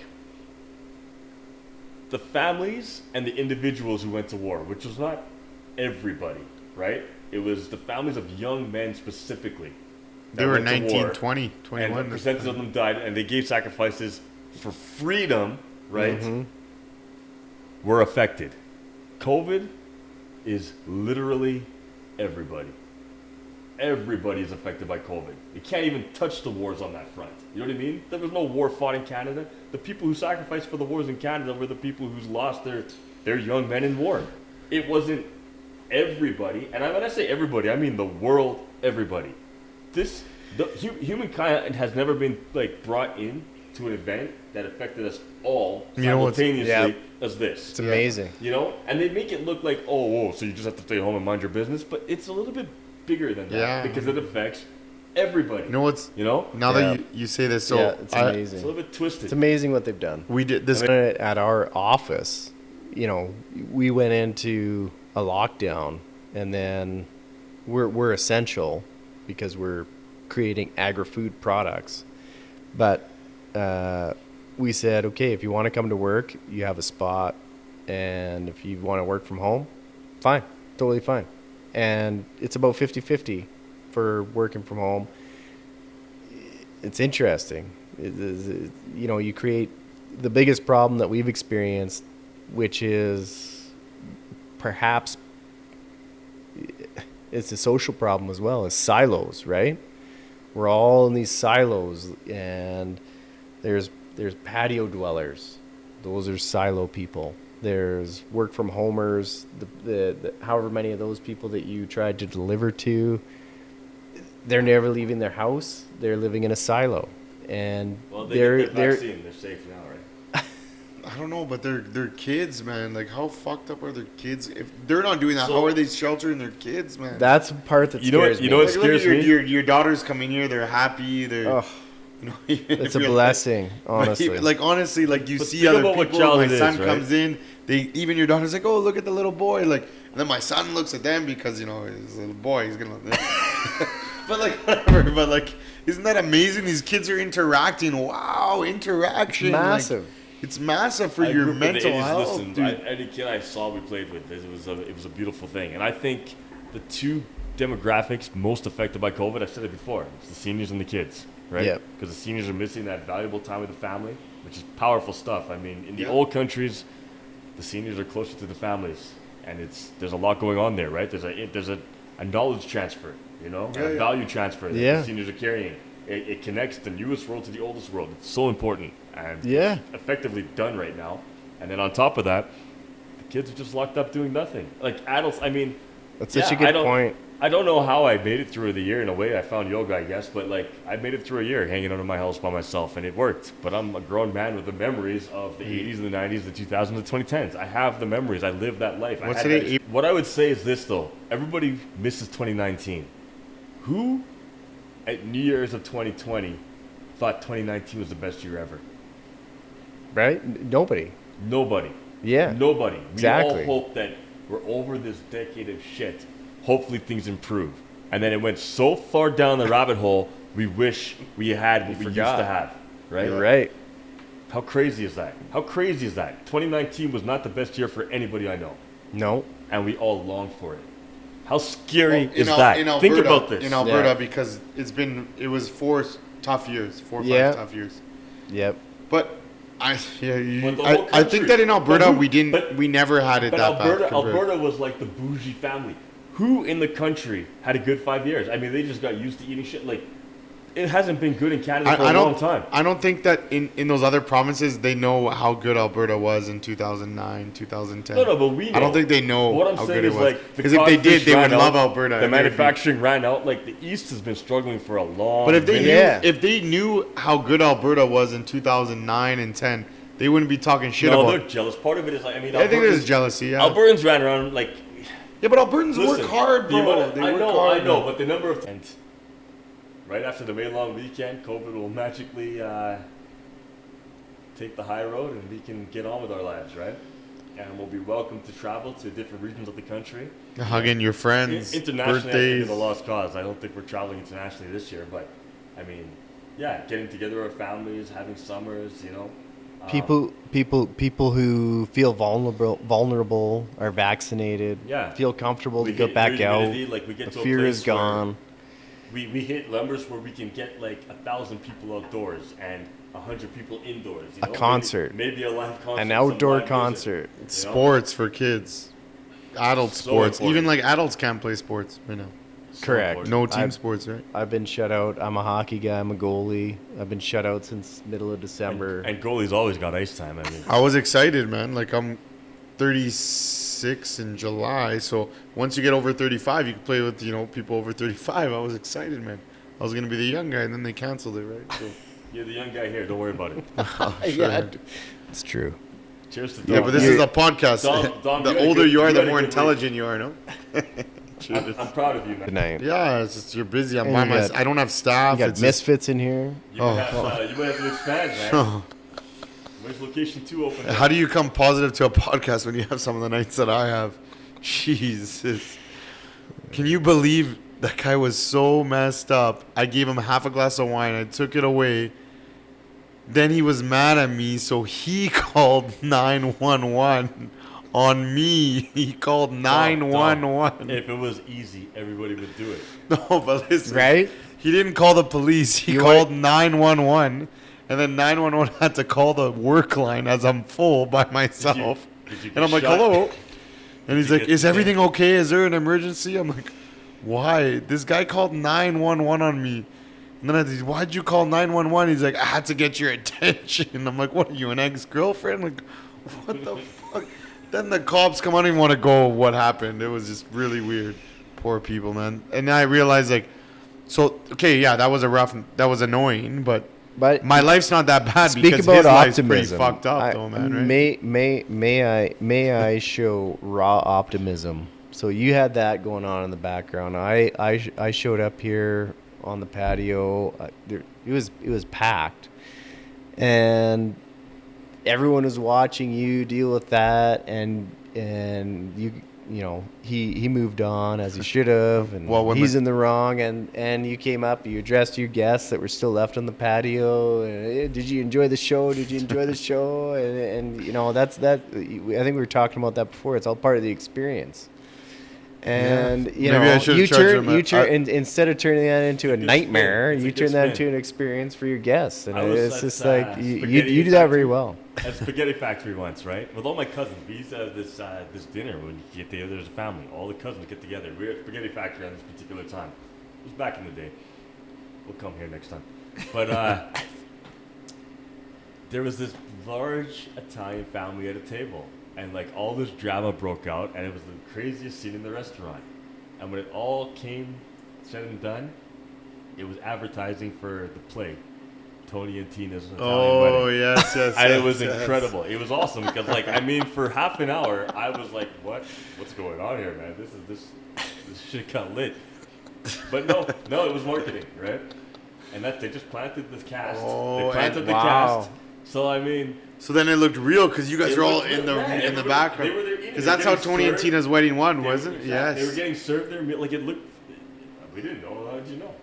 The families and the individuals who went to war, which was not everybody, right? It was the families of young men specifically. They that were went to 19, war, 20, and a 21. percentage of them died, and they gave sacrifices for freedom, right? Mm-hmm. Were affected. COVID is literally everybody. Everybody is affected by COVID. You can't even touch the wars on that front. You know what I mean? There was no war fought in Canada. The people who sacrificed for the wars in Canada were the people who's lost their young men in war. It wasn't everybody, and when I say everybody, I mean the world, everybody. Humankind has never been like brought in to an event that affected us all You know what's- simultaneously as this. It's amazing. You know, and they make it look like, oh, whoa, so you just have to stay home and mind your business, but it's a little bit bigger than that Yeah. because it affects everybody. You know what's, You know, now Yeah. that you say this, so Yeah, it's it's I, a amazing. little bit twisted. It's amazing what they've done. we did this. At our office, you know, we went into a lockdown, and then we're essential because we're creating agri-food products. But we said, okay, if you want to come to work, you have a spot, and if you want to work from home, fine, totally fine. And it's about 50-50 for working from home. It's interesting. You know, you create the biggest problem that we've experienced, which is perhaps it's a social problem as well, is silos, right? We're all in these silos, and there's patio dwellers. Those are silo people. There's work from homers, the however many of those people that you tried to deliver to, they're never leaving their house. They're living in a silo, and well, they get their they're vaccine. They're safe now, right? I don't know, but they're kids, man. Like, how fucked up are their kids? If they're not doing that, So- how are they sheltering their kids, man? that's the part that You know what- scares you me. know what Like, look at scares your, me? your daughters coming here. They're happy. They're, Oh, you know, even it's if a you're blessing, Like, honestly. like honestly, like you But see think other about what people. child My it is, son right? comes in. Even your daughter's like, oh, look at the little boy. Like, and then my son looks at them because, you know, he's a little boy. He's gonna. But like, whatever. But like, isn't that amazing? These kids are interacting. Wow, interaction. Like, massive. it's massive for I your grew up in the mental 80s, health, listen, dude. Any kid I saw we played with, it was a beautiful thing. And I think the two demographics most affected by COVID, I've said it before, it's the seniors and the kids, right? Yep. Because the seniors are missing that valuable time with the family, which is powerful stuff. I mean, in the Yeah. old countries, the seniors are closer to the families, and there's a lot going on there, right? There's a knowledge transfer, you know, Yeah, a yeah. value transfer that Yeah. the seniors are carrying. It connects the newest world to the oldest world. It's so important, and Yeah. it's effectively done right now. And then on top of that, the kids are just locked up doing nothing. Like adults, I mean, That's such a I good don't- point. I don't know how I made it through the year. In a way, I found yoga, I guess, but like I made it through a year hanging out of my house by myself, and it worked. But I'm a grown man with the memories of the 80s and the 90s, the 2000s, the 2010s. I have the memories. I lived that life. What's I had today, that- What I would say is this, though. Everybody misses 2019. Who at New Year's of 2020 thought 2019 was the best year ever? Right? Nobody. Nobody. Yeah. Nobody. Exactly. We all hope that we're over this decade of shit. Hopefully things improve. And then it went so far down the rabbit hole, we wish we had what we used forgot. to have. Right? You're right. How crazy is that? How crazy is that? 2019 was not the best year for anybody I know. No. And we all long for it. How scary Well, is that? in Alberta, Think about this. in Alberta Yeah. because it was 4 tough years, 4 or 5 Yeah. tough years. Yep. But I But the whole I think country- that in Alberta but who- we never had it But that bad. Alberta was like the bougie family. Who in the country had a good 5 years? I mean, they just got used to eating shit. Like, it hasn't been good in Canada for a long time. I don't think that in those other provinces they know how good Alberta was in 2009, 2010. No, but we know. I don't think they know what I'm how saying good it is was. like because if they did, they would love Alberta. The manufacturing ran out. Like the East has been struggling for a long. But if they Yeah. if they knew how good Alberta was in 2009 and 10, they wouldn't be talking shit about. No, they're jealous. Part of it is like I mean, I think there's jealousy. Yeah. Albertans ran around like. Yeah, but Albertans work hard, bro. I know, but the number of and right after the May long weekend, COVID will magically take the high road, and we can get on with our lives, right? And we'll be welcome to travel to different regions of the country. Hugging your friends, Internationally, birthdays. I think it's a lost cause. I don't think we're traveling internationally this year, but I mean, yeah, getting together with families, having summers, you know. People who feel vulnerable are vaccinated. Yeah. Feel comfortable to get back out. Like we get The to fear a place is gone. We hit numbers where we can get like 1,000 people outdoors and 100 people indoors. You know? A concert. Maybe a live concert. An some outdoor live music, concert. you know? Sports for kids, adult So sports. important. Even like adults can't play sports right now. So Correct. important. No team I've- sports, right? I've been shut out. I'm a hockey guy. I'm a goalie. I've been shut out since middle of December. And goalies always got ice time. I mean, I was excited, man. Like I'm 36 in July, so once you get over 35, you can play with people over 35. I was excited, man. I was gonna be the young guy, and then they canceled it, right? So. you're the young guy here. Don't worry about it. Yeah, it's true. Cheers to Dom. Yeah, but this is a podcast. Dom, The you had a older good- you are, you the had a more good intelligent you are, no? I'm proud of you, Good man. night. Yeah, it's just you're busy. I'm And by you myself. got- I don't have You staff. got It's misfits in here. You might have to expand, man. just, Where's location 2 open? how do you come positive to a podcast when you have some of the nights that I have? Jesus. Can you believe that guy was so messed up? I gave him half a glass of wine. I took it away. Then he was mad at me, so he called 911 on me. He called 911. If it was easy, everybody would do it. No, but listen. Right? He didn't call the police. He You called 911, and then 911 had to call the work line as I'm full by myself. Did you And I'm like, get shot? hello. And he's you like, get is everything stabbed? okay? Is there an emergency? I'm like, why? This guy called 911 on me. And then I said, why'd you call 911? He's like, I had to get your attention. I'm like, what are you, an ex-girlfriend? Like, what the fuck? Then the cops come. I don't even want to go what happened. It was just really weird. Poor people, man. And then I realized, like, so, okay, yeah, that was annoying, but But my life's not that bad speak because about his life's optimism. pretty fucked up, though, man, right? May I show raw optimism? So you had that going on in the background. I showed up here on the patio. It was packed, and everyone was watching you deal with that, and he moved on as he should have, and Well, when he's the- in the wrong, and you came up, you addressed your guests that were still left on the patio, and did you enjoy the show? And that's that. I think we were talking about that before. It's all part of the experience. And Maybe I should've charged him instead of turning that into a good nightmare, spin. It's a you good turn that spin. into an experience for your guests, and I was it's at, just like you Spaghetti do that very Factory. well. At Spaghetti Factory once, right? With all my cousins. We used to have this dinner when you get together as a family. All the cousins get together. We were at Spaghetti Factory on this particular time. It was back in the day. We'll come here next time. But there was this large Italian family at a table. And like all this drama broke out. And it was the craziest scene in the restaurant. And when it all came said and done, it was advertising for the play. Tony and Tina's Italian Oh, wedding. yes. And it was yes. incredible. It was awesome because, for half an hour, I was like, "What's going on here, man? This shit got lit." But no, it was marketing, right? And that they just planted the cast. Oh, They planted the wow. cast. So I mean, So then it looked real because you guys It were all looked in real, the yeah, in the everybody- background. they were there eating. Because They were that's how getting Tony and served. Tina's wedding won, they were- wasn't it? exactly. They were Yes. getting served their meal. Like it looked. We didn't know. How did you know?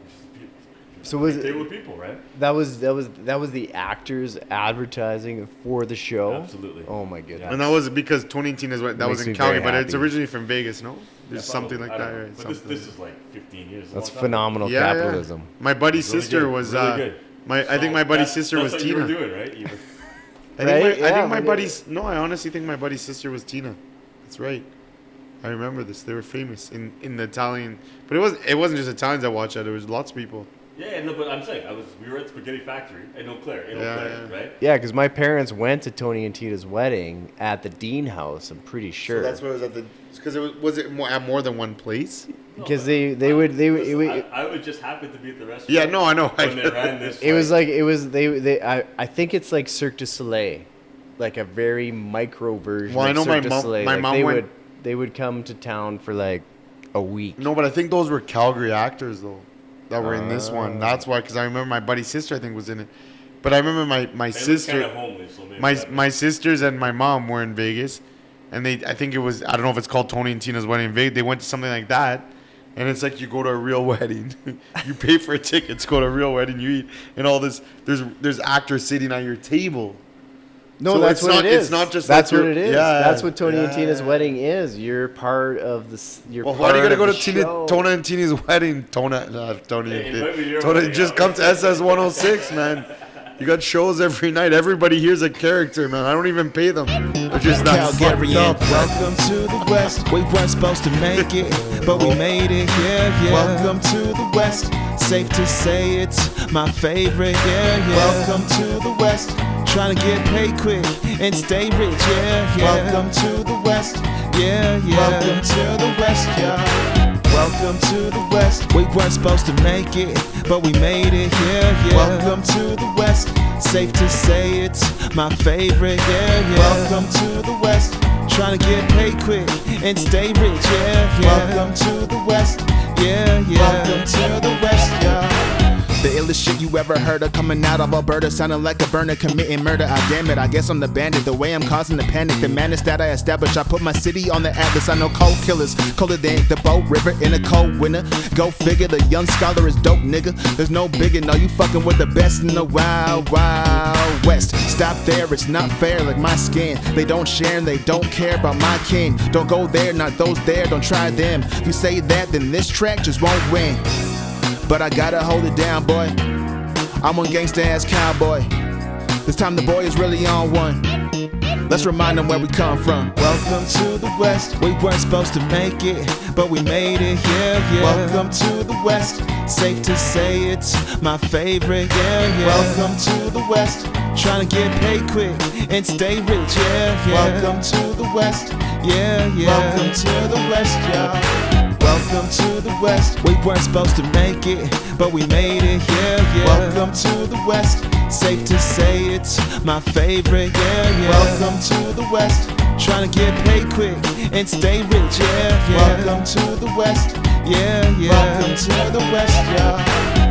So was They it, were people, right? that was the actors advertising for the show? Absolutely. Oh my goodness. And that was because Tony and Tina's wedding. That was Makes in me Calgary, very but it's happy. originally from Vegas, no? There's Yeah, something probably. like I that, don't know. right? But Something. this is like 15 years. That's a long time phenomenal Yeah, yeah. capitalism. My buddy's Really sister good, was really good. I think my buddy's sister was that's what you were Tina. doing, right? I Right? Yeah, think my we buddy's no. I honestly think my buddy's sister was Tina. That's right. I remember this. They were famous in the Italian, but it wasn't just Italians that watched that. There was lots of people. Yeah, no, but I'm saying we were at Spaghetti Factory in Eau Claire, right? Yeah, because my parents went to Tony and Tina's wedding at the Dean House. I'm pretty sure. So that's what it was at the. Because was it at more than one place? Because I would just happen to be at the restaurant. Yeah, no, I know. When they ran this. I think it's like Cirque du Soleil, like a very micro version. Well, I know of Cirque du Soleil. my mom went. They would come to town for like a week. No, but I think those were Calgary actors though, that were in this one. That's why, because I remember my buddy's sister I think was in it. But I remember my sister, kind of homely, so my sisters and my mom were in Vegas, and I think it was, I don't know if it's called Tony and Tina's wedding in Vegas. They went to something like that, and it's like you go to a real wedding, you pay for a ticket to go to a real wedding, you eat, and all this. There's actors sitting at your table. No, so that's what it is. It's not just that's like what it is. Yeah, that's what Tony and Tina's wedding is. You're part of this. Well, why do you gotta go to Tony and Tina's wedding? Tony just come to SS 106, man. You got shows every night. Everybody here's a character, man. I don't even pay them. They're just not fucked up. Welcome to the West. We weren't supposed to make it, but we made it. Yeah. Welcome to the West. Safe to say it's my favorite. Yeah. Welcome to the West. Trying to get paid quick and stay rich. Yeah. Welcome to the West. Yeah. Welcome to the West. Yeah. Welcome to the West. We weren't supposed to make it, but we made it. Yeah. Welcome to the West. Safe to say it's my favorite. Yeah. Welcome to the West. Trying to get paid quick and stay rich. Yeah. Welcome to the West. Yeah. Welcome to the West. Yeah. The illest shit you ever heard of coming out of Alberta, sounding like a burner committing murder. I damn it, I guess I'm the bandit. The way I'm causing the panic, the madness that I established. I put my city on the atlas. I know cold killers, colder than the Bow River in a cold winter. Go figure, the young scholar is dope, nigga. There's no bigger, no, you fucking with the best in the wild, wild west. Stop there, it's not fair, like my skin. They don't share and they don't care about my kin. Don't go there, not those there, don't try them. If you say that, then this track just won't win. But I gotta hold it down, boy. I'm one gangsta ass cowboy. This time the boy is really on one. Let's remind them where we come from. Welcome to the West. We weren't supposed to make it, but we made it. Yeah. Welcome to the West. Safe to say it's my favorite. Yeah. Welcome to the West. Trying to get paid quick and stay rich. Yeah. Welcome to the West. Yeah. Welcome to the West. Yeah. Welcome to the West. We weren't supposed to make it, but we made it. Yeah. Welcome to the West. Safe to say it's my favorite. Yeah. Welcome to the West. Trying to get paid quick and stay rich. Yeah. Welcome to the West. Yeah. Welcome to the West. Yeah.